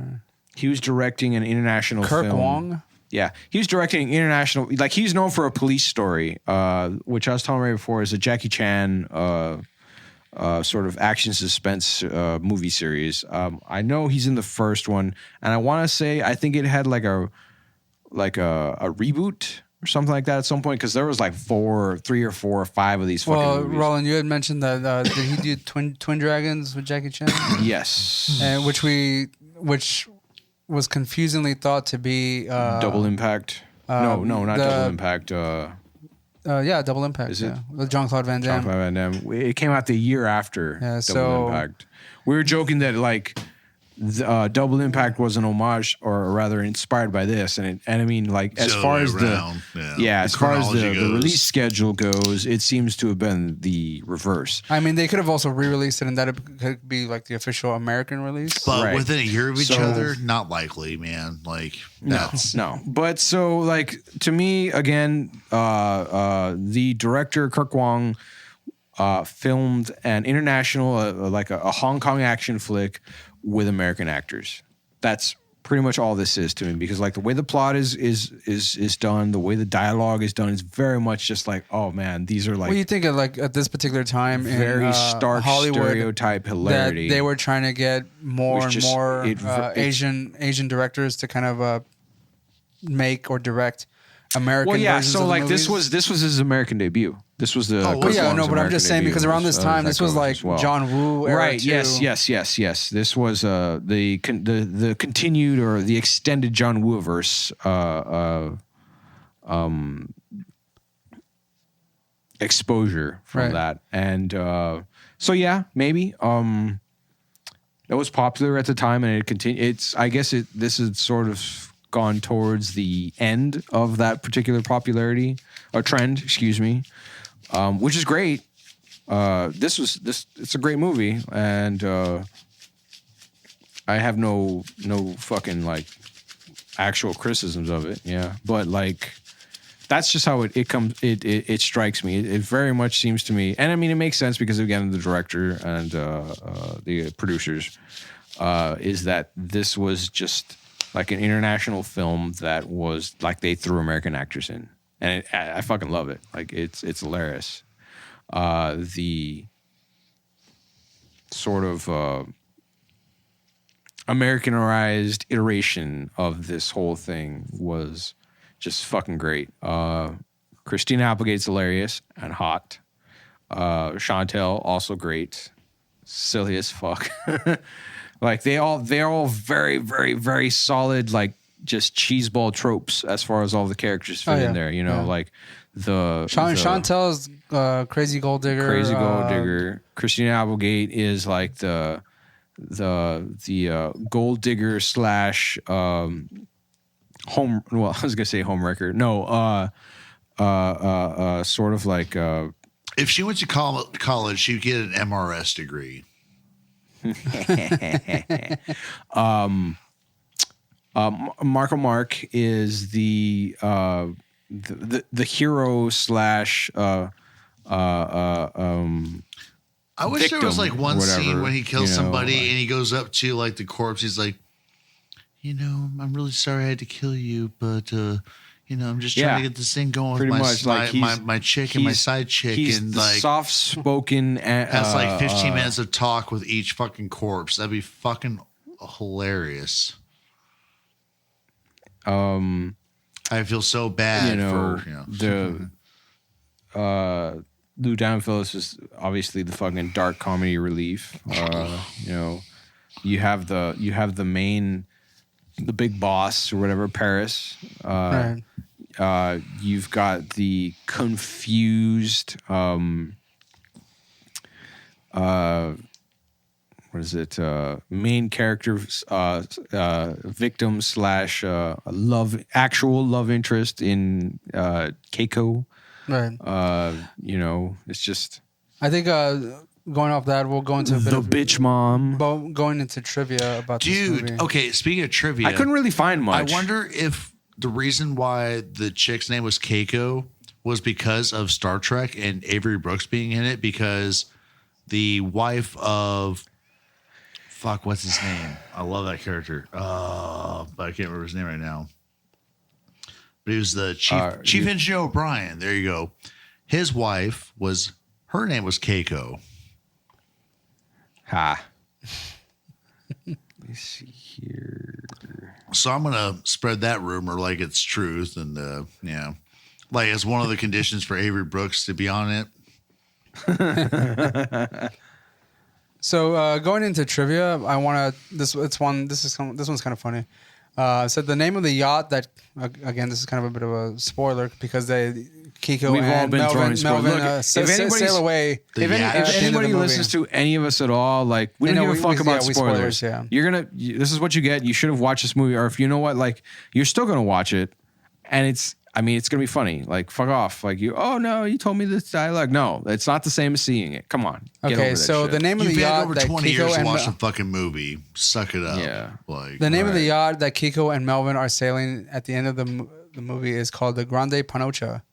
he was directing an international Kirk film. Wong. Yeah, he was directing international. Like he's known for A Police Story, which I was telling you before is a Jackie Chan sort of action suspense movie series. I know he's in the first one, and I want to say I think it had like a reboot or something like that at some point because there was like 3 or 4 or 5 of these fucking movies. Roland, you had mentioned that did he do Twin Dragons with Jackie Chan? Yes, and which was confusingly thought to be Double Impact. No, not Double Impact. Double Impact. Is it? With Jean-Claude Van Damme. It came out the year after Double Impact. We were joking that like Double Impact was an homage, or rather inspired by this, and I mean, like as far as as far as the release schedule goes, it seems to have been the reverse. I mean, they could have also re-released it, and that it could be like the official American release. But within a year of each other, not likely, man. Like that's no. But so like to me, again, the director Kirk Wong filmed an international, like a Hong Kong action flick with American actors. That's pretty much all this is to me, because like the way the plot is done, the way the dialogue is done, is very much just like, oh man, these are like. What do you think of like at this particular time very in stark Hollywood, stereotype hilarity? That they were trying to get more and more Asian directors to kind of make or direct American. Well, yeah. versions So of the like movies. this was his American debut. This was the. But I'm just saying, because around this time, this was like John Woo era right? too. Yes. This was the continued or the extended John Woo-verse exposure from that, and so yeah, maybe that was popular at the time, and it continued. I guess this is sort of gone towards the end of that particular popularity or trend, excuse me, which is great. It's a great movie, and I have no fucking like actual criticisms of it. Yeah, but like that's just how it comes. It strikes me. It very much seems to me, and I mean it makes sense because again the director and the producers is that this was just like an international film that was like they threw American actors in, and I fucking love it. Like it's hilarious. The sort of Americanized iteration of this whole thing was just fucking great. Christina Applegate's hilarious and hot. Chantel also great, silly as fuck. Like they're all very, very, very solid, like just cheeseball tropes as far as all the characters fit in there. You know, like Chantel's crazy gold digger. Crazy gold digger. Christina Applegate is like the gold digger slash home. Well, I was gonna say home wrecker. No, sort of like. If she went to college, she'd get an MRS degree. Marko Mark is the hero slash I wish there was like one scene when he kills somebody and he goes up to like the corpse. He's like, I'm really sorry I had to kill you, but I'm just trying to get this thing going with my chick and my side chick, and like soft spoken. Has like 15 minutes of talk with each fucking corpse. That'd be fucking hilarious. I feel so bad for the Lou Diamond Phillips is obviously the fucking dark comedy relief. You have the main, the big boss or whatever, Paris. Right. You've got the confused main character victim slash actual love interest in Keiko. Right. It's just, I think going off that, we'll go into a bit of bitch mom. Going into trivia about this movie. Okay, speaking of trivia, I couldn't really find much. I wonder if the reason why the chick's name was Keiko was because of Star Trek and Avery Brooks being in it, because the wife of what's his name? I love that character. But I can't remember his name right now. But he was the Chief Engineer O'Brien. There you go. His wife her name was Keiko. Ha. Let me see here. So I'm gonna spread that rumor like it's truth, and like as one of the conditions for Avery Brooks to be on it. So going into trivia, I want to. This one's kind of funny. Said the name of the yacht that, again, this is kind of a bit of a spoiler because Kiko We've all and been throwing Melvin sail away. If anybody listens to any of us at all, like we don't give a fuck about spoilers. This is what you get. You should have watched this movie, or if you know what, like you're still gonna watch it, and it's gonna be funny. Like fuck off. Like oh no, you told me this dialogue. No, it's not the same as seeing it. Come on. Get over that so shit. the name of the yacht over that 20 Kiko years to and watch a fucking movie. Suck it up. Yeah. Like the name of the yacht that Kiko and Melvin are sailing at the end of the movie is called the Grande Panocha.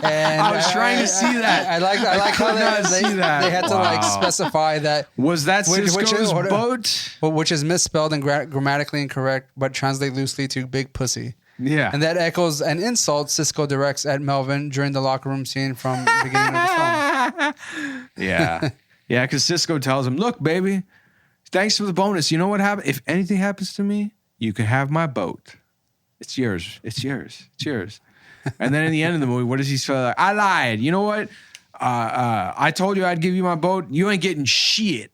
And I was trying to see that. I like how see that. They had to like specify that. Was that Cisco's boat? Which is misspelled and grammatically incorrect, but translate loosely to big pussy. Yeah. And that echoes an insult Cisco directs at Melvin during the locker room scene from the beginning of the film. Yeah. Yeah, because Cisco tells him, look, baby, thanks for the bonus. You know what happens? If anything happens to me, you can have my boat. It's yours. It's yours. It's yours. And then in the end of the movie, what does he say? Like, I lied. You know what? I told you I'd give you my boat. You ain't getting shit.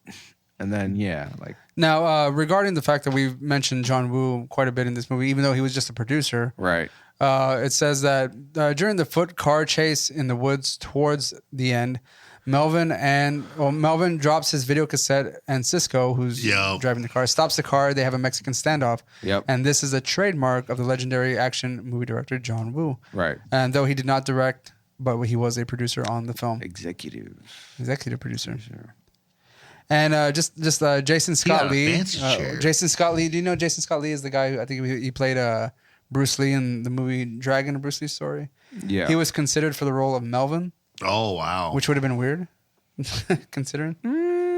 And then, yeah, like. Now, regarding the fact that we've mentioned John Woo quite a bit in this movie, even though he was just a producer. Right. It says that during the foot car chase in the woods towards the end, Melvin drops his video cassette, and Cisco, who's driving the car, stops the car. They have a Mexican standoff. Yep. And this is a trademark of the legendary action movie director John Woo. Right. And though he did not direct, but he was a producer on the film. Executive producer. Sure. And just Jason Scott Lee. Jason Scott Lee. Do you know Jason Scott Lee is the guy who I think he played Bruce Lee in the movie Dragon, a Bruce Lee story? Yeah. He was considered for the role of Melvin. Oh, wow. Which would have been weird, considering.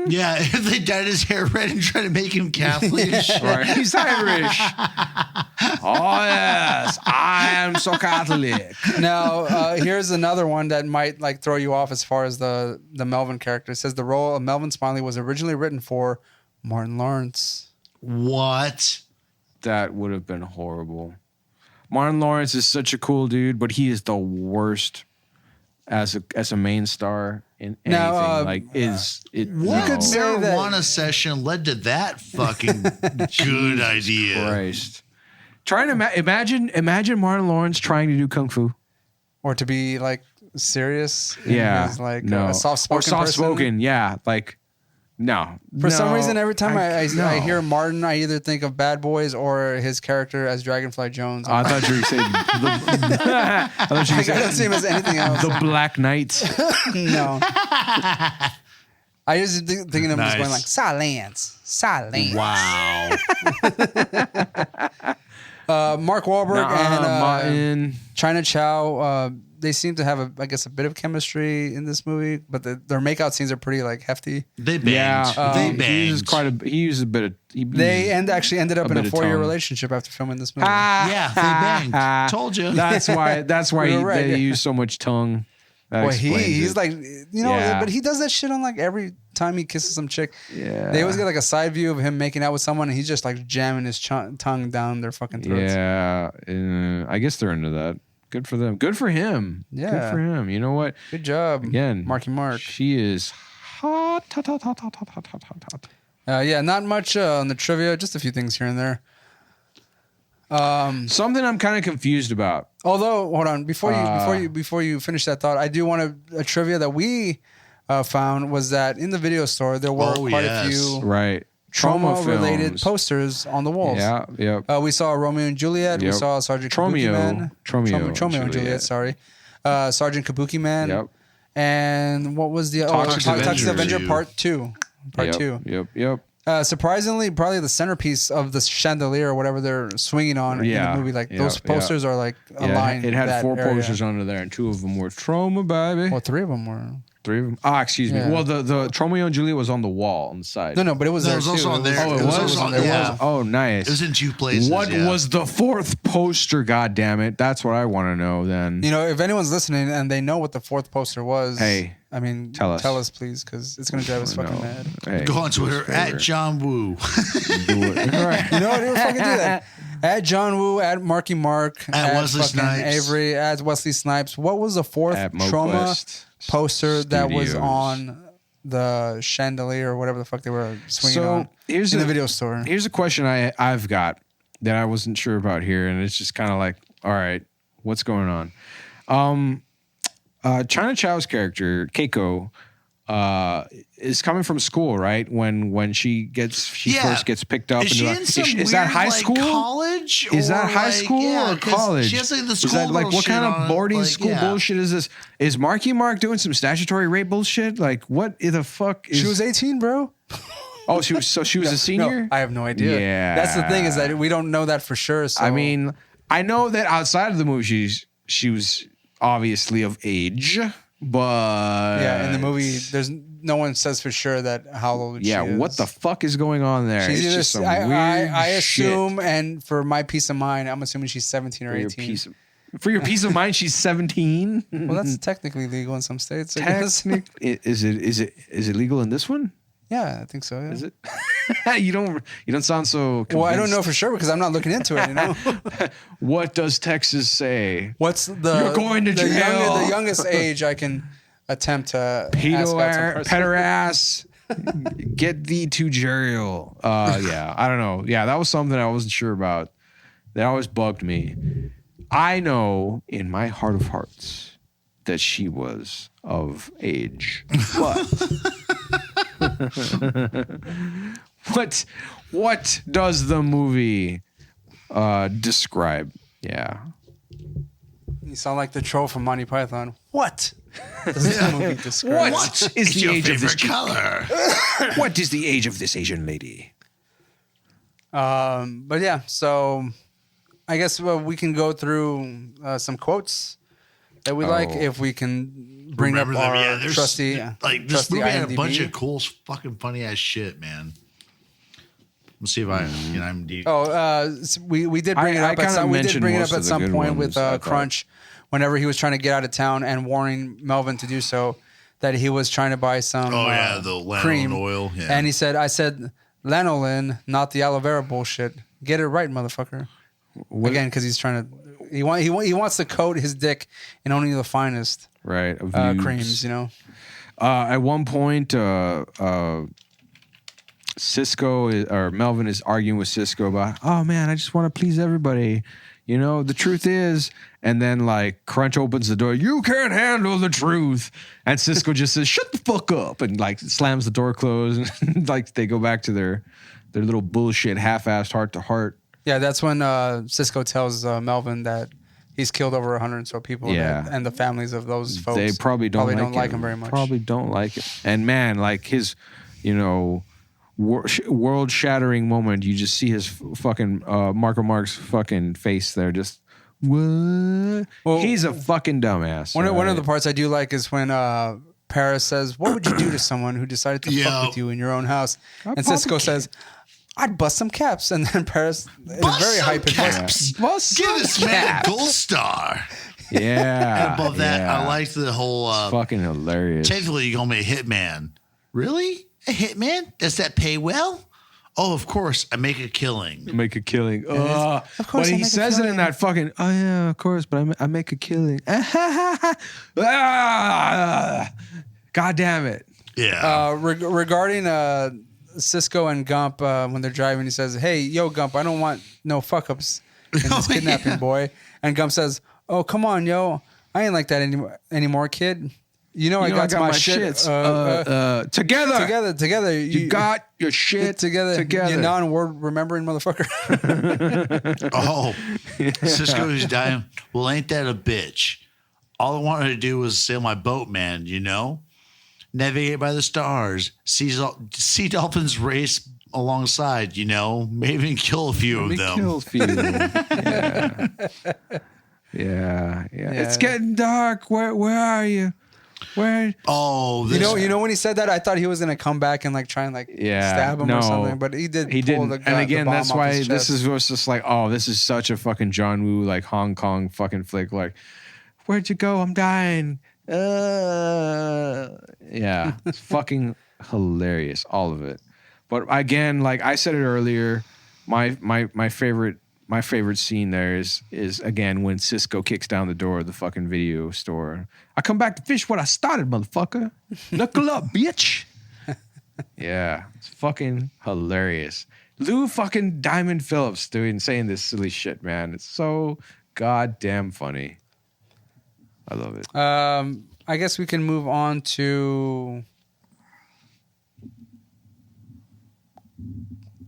Yeah, if they dyed his hair red and tried to make him Catholic. Right. He's Irish. Oh, yes. I am so Catholic. Now, here's another one that might like throw you off as far as the Melvin character. It says the role of Melvin Smiley was originally written for Martin Lawrence. What? That would have been horrible. Martin Lawrence is such a cool dude, but he is the worst as a main star in anything. Now, What marijuana session led to that fucking good idea? Christ. Trying to imagine Martin Lawrence trying to do kung fu, or to be like serious. Yeah, like no. a soft-spoken or soft-spoken. Yeah, like no. For some reason, every time I hear Martin, I either think of Bad Boys or his character as Dragonfly Jones. I thought you were saying. I don't see him as anything else. The Black Knight. No. I just thinking of him just going like silence. Wow. Mark Wahlberg and Martin. China Chow. They seem to have a bit of chemistry in this movie, but their makeout scenes are pretty like hefty. They banged. Yeah, they banged. He used a bit of. They actually ended up in a 4-year relationship after filming this movie. Yeah, they banged. Told you. That's why they use so much tongue. Well, he's like, but he does that shit on like every time he kisses some chick. Yeah. They always get like a side view of him making out with someone, and he's just like jamming his tongue down their fucking throats. Yeah, I guess they're into that. Good for them. Good for him. Yeah. Good for him. You know what? Good job. Again, Marky Mark. She is hot. Yeah, not much on the trivia. Just a few things here and there. Something I'm kind of confused about. Although, hold on, before you finish that thought, I do want a trivia that we found was that in the video store there were quite a few trauma-related posters on the walls. Yeah, yep. We saw Romeo and Juliet. We saw Sergeant Kabuki Man. Tromeo and Juliet. Sorry, Sergeant Kabuki Man. Yep. And what was the Toxic Avenger Part 2? Part 2. Yep. Surprisingly, probably the centerpiece of the chandelier or whatever they're swinging on in the movie. Like those posters are like aligned. It had 4 posters under there, and 2 of them were Trauma, baby. Well, 3 of them were. 3 of them. Ah, excuse me. Yeah. Well, the Romeo and Juliet was on the wall on the side. No, but it was there was too. also on there. Oh, it was on there. Yeah. Oh, nice. It was in 2 places. What was the 4th poster? God damn it! That's what I want to know. Then if anyone's listening and they know what the 4th poster was, hey, I mean, tell us please, because it's gonna drive us fucking mad. Hey, go on Twitter at John Woo. Do it. Right. You know what? Fucking do that. At John Woo, at Marky Mark, at Wesley Snipes, Avery, at Wesley Snipes. What was the 4th trauma poster that was on the chandelier or whatever the fuck they were swinging on in the video store. Here's a question I've got that I wasn't sure about here, and it's just kind of like, all right, what's going on? China Chow's character, Keiko, is coming from school, right? When she first gets picked up. Is she in some is that weird, high like, school? college? Is that Or, high like, school yeah, or 'cause college? she has, like, the Is that schoolgirl like what shit kind on of it, boarding like, school yeah. bullshit is this? Is Marky Mark doing some statutory rape bullshit? Like what the fuck? She was 18, bro. Oh, she was a senior? No, I have no idea. Yeah. That's the thing is that we don't know that for sure. So. I mean, I know that outside of the movie, she was obviously of age, but yeah, in the movie, no one says for sure that how old she is. What the fuck is going on there? She's It's either, just some weird I shit. assume, and for my peace of mind, I'm assuming she's 17 or 18. For your peace of mind, she's 17. Well, that's technically legal in some states. I guess. Is it legal in this one? Yeah, I think so. Yeah. Is it? You don't sound so convinced. Well, I don't know for sure because I'm not looking into it. You know. What does Texas say? What's You're going to jail. The youngest age I can attempt to ask Pedo ass. Get thee to jail. Yeah, I don't know. Yeah, that was something I wasn't sure about. That always bugged me. I know in my heart of hearts that she was of age. But what does the movie describe? Yeah. You sound like the troll from Monty Python. What does the movie describe? What is the your age of this favorite color? What is the age of this Asian lady? But yeah, so I guess we can go through some quotes that we like if we can bring Remember up them? our Yeah, there's trusty, like this trusty movie had a IMDb. bunch of cool, fucking funny ass shit, man. Let's see if I I'm deep. We did bring it up. We did bring it up at some point with I Crunch, whenever he was trying to get out of town and warning Melvin to do so, that he was trying to buy some. the lanolin cream oil. Yeah. And he said, "I said lanolin, not the aloe vera bullshit. Get it right, motherfucker." Again, because he's trying to. He wants to coat his dick in only the finest of creams. You know. At one point, Melvin is arguing with Cisco about, oh man, I just want to please everybody. You know, the truth is, and then like Crunch opens the door, you can't handle the truth. And Cisco just says, shut the fuck up, and like slams the door closed. And like they go back to their little bullshit half-assed heart to heart. Yeah, that's when Cisco tells Melvin that he's killed over 100 or so people. Yeah. And the families of those folks They probably don't like him very much. Probably don't like it. And man, like his, world-shattering moment, you just see his fucking Marko Mark's fucking face there, just what? Well, he's a fucking dumbass. One of the parts I do like is when Paris says, "What would you do to someone who decided to fuck with you in your own house?" And Cisco says, "I'd bust some caps." And then Paris, in a very high pitched voice, give this man a gold star. Yeah. And above that, I like the whole. It's fucking hilarious. Technically, you call me a hitman. Really? A hitman? Does that pay well? Oh, of course. I make a killing. Make a killing. Of course, but he says it in that fucking, oh yeah, of course, but I make a killing. God damn it. Yeah. Regarding Cisco and Gump, when they're driving, he says, "Hey, yo, Gump, I don't want no fuck-ups in this kidnapping, boy." And Gump says, "Oh, come on, yo. I ain't like that anymore, kid. You know, I got my shit. Together. You got your shit together. You non-word remembering motherfucker." Oh, Cisco's dying. Well, ain't that a bitch? All I wanted to do was sail my boat, man, navigate by the stars, see dolphins race alongside, maybe even kill a few of them. Kill a few. Yeah. It's getting dark. Where are you? Where? Oh, you know when he said that, I thought he was gonna come back and like try and stab him or something, but he didn't. And again, that's why this is just like, oh, this is such a fucking John Woo like Hong Kong fucking flick. Like, where'd you go? I'm dying. Yeah, it's fucking hilarious, all of it. But again, like I said it earlier, my favorite scene there is again when Cisco kicks down the door of the fucking video store. I come back to fish what I started, motherfucker. Knuckle up, bitch. Yeah, it's fucking hilarious. Lou fucking Diamond Phillips saying this silly shit, man. It's so goddamn funny. I love it. I guess we can move on to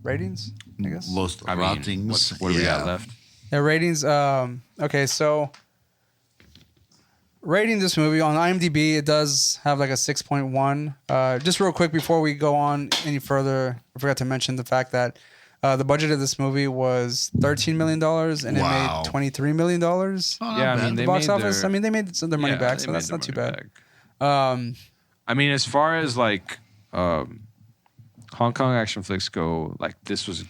ratings, I guess. Most ratings. What do we got left? Yeah, ratings. Okay, so rating this movie on IMDb, it does have like a 6.1. Just real quick before we go on any further, I forgot to mention the fact that the budget of this movie was $13 million and it made $23 million. Yeah, I mean, the box office. I mean, they made their money back, so that's not too bad. I mean, as far as like Hong Kong action flicks go, like this was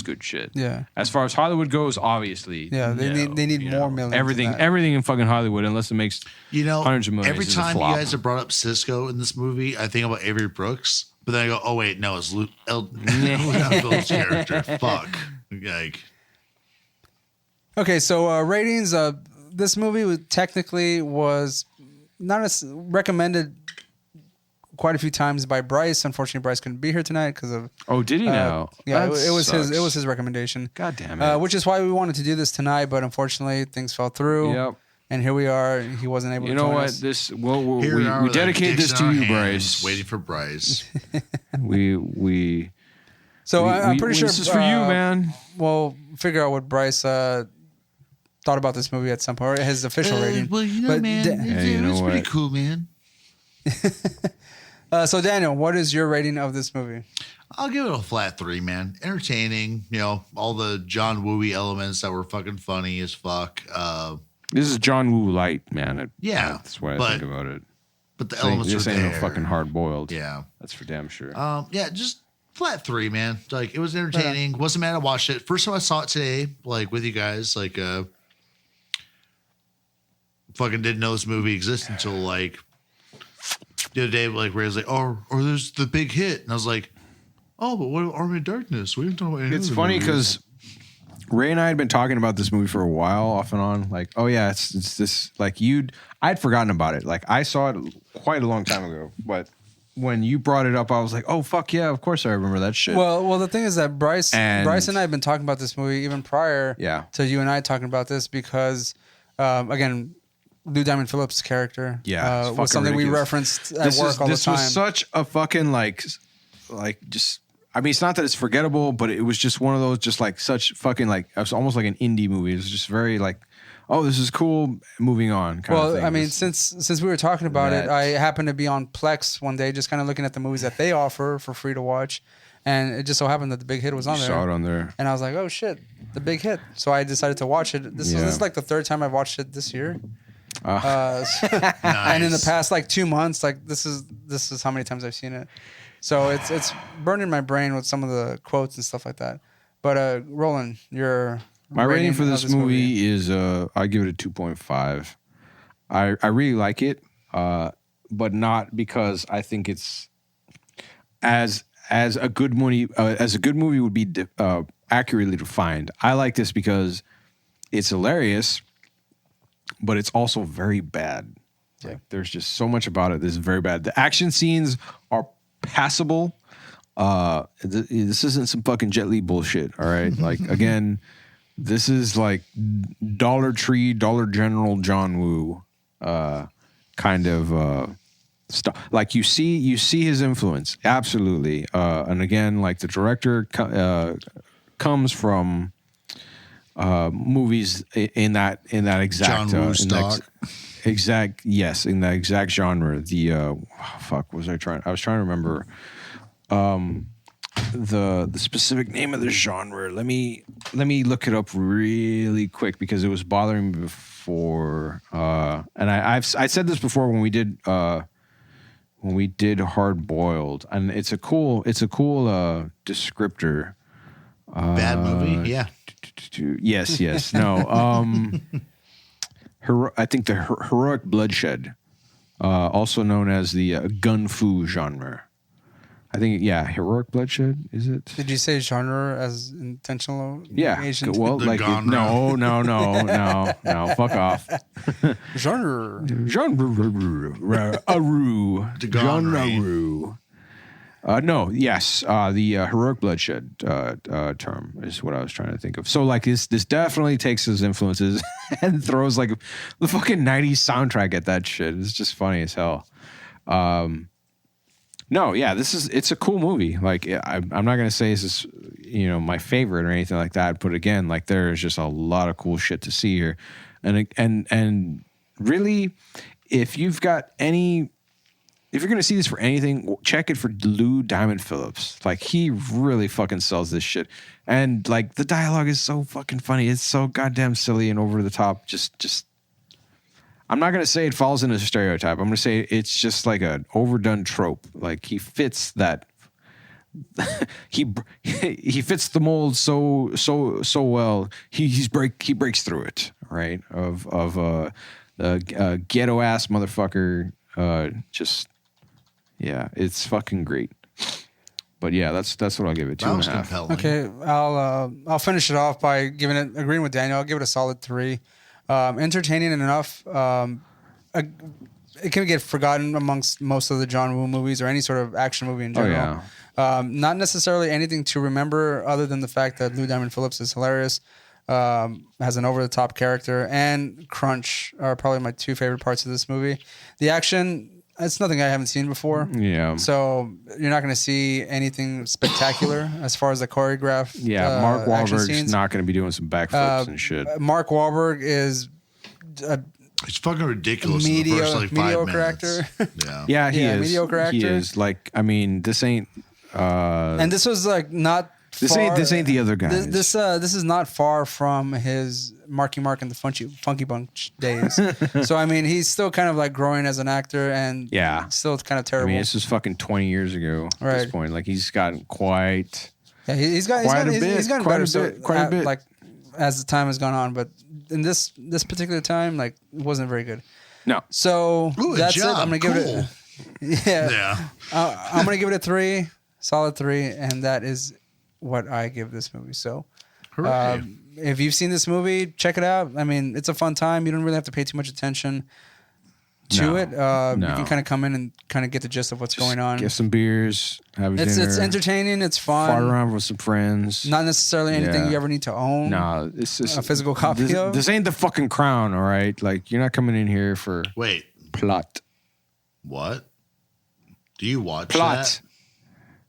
good shit. Yeah. As far as Hollywood goes, obviously. Yeah, they need more millions. Everything in fucking Hollywood, unless it makes hundreds of millions. Every time you guys have brought up Cisco in this movie, I think about Avery Brooks, but then I go, oh wait, no, it's Lou Diamond Phillips' character. Fuck. Like. Okay, so ratings. This movie technically was not as recommended quite a few times by Bryce. Unfortunately, Bryce couldn't be here tonight because of. Oh, did he now? Yeah, it was his recommendation. God damn it! Which is why we wanted to do this tonight, but unfortunately things fell through. Yep. And here we are. He wasn't able. You to know join what? us. We dedicate this to you, Bryce. Waiting for Bryce. we. So I'm pretty sure this is for you, man. We'll figure out what Bryce thought about this movie at some point. Or his official rating. Well, you know, man, it was pretty cool, man. So Daniel, what is your rating of this movie? I'll give it a flat 3, man. Entertaining, all the John Wooey elements that were fucking funny as fuck. This is John Woo light, man. Yeah, that's what I think about it. But the elements this are ain't there. no fucking hard boiled. Yeah, that's for damn sure. Yeah, just flat 3, man. Like it was entertaining. Wasn't mad I watched it. First time I saw it today, like with you guys, like fucking didn't know this movie existed until like the other day, like where it was like, or there's the big hit, and I was like, oh, but what Army of Darkness? We didn't talk about any. It's funny because Ray and I had been talking about this movie for a while, off and on. Like, oh yeah, it's this. Like I'd forgotten about it. Like I saw it quite a long time ago, but when you brought it up, I was like, oh fuck yeah, of course I remember that shit. Well, the thing is that Bryce and I have been talking about this movie even prior to you and I talking about this because, again, Lou Diamond Phillips' character was something we referenced at work all the time. This was such a fucking like just. I mean, it's not that it's forgettable, but it was just one of those, just like such fucking like, it was almost like an indie movie. It was just very like, oh, this is cool. Moving on. Kind of thing. I mean, since we were talking about it, I happened to be on Plex one day, just kind of looking at the movies that they offer for free to watch, and it just so happened that The Big Hit was on there. Saw it on there, and I was like, oh shit, The Big Hit. So I decided to watch it. This is like the third time I've watched it this year. Nice. And in the past like 2 months, like this is how many times I've seen it. So it's burning my brain with some of the quotes and stuff like that. But Roland, my rating for this movie is I give it a 2.5. I really like it, but not because I think it's as a good movie would be accurately defined. I like this because it's hilarious, but it's also very bad. Like there's just so much about it that's very bad. The action scenes are passable. This isn't some fucking Jet Li bullshit. All right, like again, this is like Dollar Tree, Dollar General John Woo kind of stuff. Like you see his influence absolutely. And again, like the director comes from movies in that exact John Woo stock. In that exact genre. The I was trying to remember the specific name of the genre. Let me look it up really quick because it was bothering me before. And I said this before when we did Hard Boiled, and it's a cool descriptor. Bad movie, yeah. Yes, no. I think the heroic bloodshed, also known as the gun fu genre. I think, heroic bloodshed, is it? Did you say genre as intentional? Yeah. Asian? Well, like, no, fuck off. Genre. Genre. No, yes, the heroic bloodshed term is what I was trying to think of. So like this definitely takes his influences and throws like the fucking 90s soundtrack at that shit. It's just funny as hell. No, yeah, it's a cool movie. Like I'm not gonna say this is my favorite or anything like that, but again, like there's just a lot of cool shit to see here, and really, if you're gonna see this for anything, check it for Lou Diamond Phillips. Like he really fucking sells this shit, and like the dialogue is so fucking funny. It's so goddamn silly and over the top. Just. I'm not going to say it falls into a stereotype. I'm going to say it's just like an overdone trope. Like he fits that. he fits the mold so well. He breaks through it, right? Of the ghetto ass motherfucker. It's fucking great. But yeah, that's what I'll give it. 2.5. Compelling. Okay, I'll finish it off by agreeing with Daniel. I'll give it a solid 3. Entertaining enough. It can get forgotten amongst most of the John Woo movies or any sort of action movie in general. Oh, yeah. Not necessarily anything to remember other than the fact that Lou Diamond Phillips is hilarious, has an over-the-top character, and Crunch are probably my 2 favorite parts of this movie. The action, it's nothing I haven't seen before. Yeah. So you're not going to see anything spectacular as far as the choreographed. Yeah, Mark Wahlberg's not going to be doing some backflips and shit. Mark Wahlberg is it's fucking ridiculous in the first like 5 mediocre minutes. actor. Yeah, he is. Mediocre actor. He is. Like, I mean, this ain't. And this was like not. This ain't the other guys. This is not far from his Marky Mark and the Funky Bunch days. So I mean, he's still kind of like growing as an actor, and still kind of terrible. I mean, this is fucking 20 years ago at this point. Like he's gotten quite. Yeah, he's gotten better. Quite a bit. Like as the time has gone on, but in this particular time, like it wasn't very good. No. So that's it. I'm gonna give it. I'm gonna give it a 3, solid 3, and that is what I give this movie. So if you've seen this movie, check it out. I mean, it's a fun time. You don't really have to pay too much attention to it. You can kind of come in and kind of get the gist of what's going on. Get some beers, have a dinner. It's entertaining. It's fun. Fart around with some friends. Not necessarily anything you ever need to own. No, this is a physical copy of. This ain't the fucking Crown, all right? Like, you're not coming in here for plot. What? Do you watch plot? That?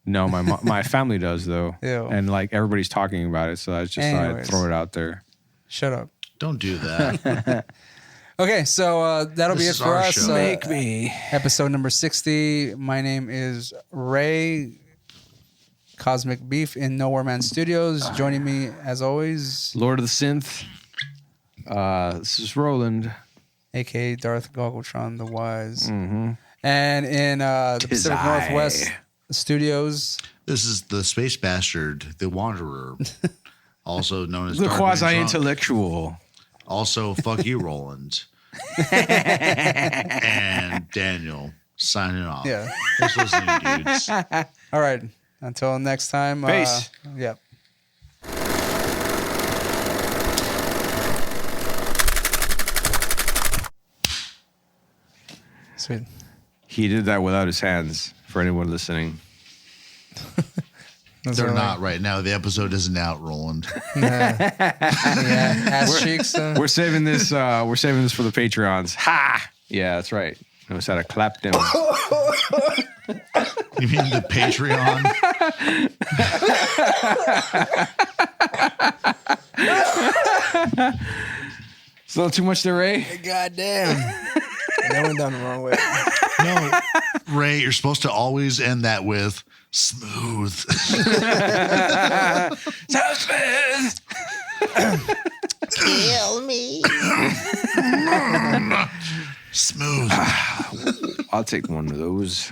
No, my family does though. Ew. And like everybody's talking about it, so I just thought I'd throw it out there. Shut up. Don't do that. Okay, so that'll be it for us. Make me. Episode number 60. My name is Ray, Cosmic Beef in Nowhere Man Studios. Joining me, as always, Lord of the Synth. This is Roland, a.k.a. Darth Goggletron the Wise. Mm-hmm. And in the Pacific Northwest Studios. This is the Space Bastard, the Wanderer, also known as the Dark quasi-intellectual. Also, fuck you, Roland. And Daniel signing off. Yeah. Thanks for listening, dudes. All right. Until next time. Peace. Yep. Sweet. He did that without his hands, for anyone listening. They're not right now. The episode isn't out, Roland. Ass cheeks. We're saving this. We're saving this for the Patreons. Ha! Yeah, that's right. Knows how to clap them. You mean the Patreon? It's a little too much there, Ray. God damn. That went down the wrong way. No, Ray, you're supposed to always end that with smooth. So smooth. Kill me. Smooth. I'll take one of those.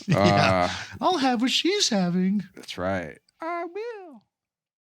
Yeah, I'll have what she's having. That's right. I will.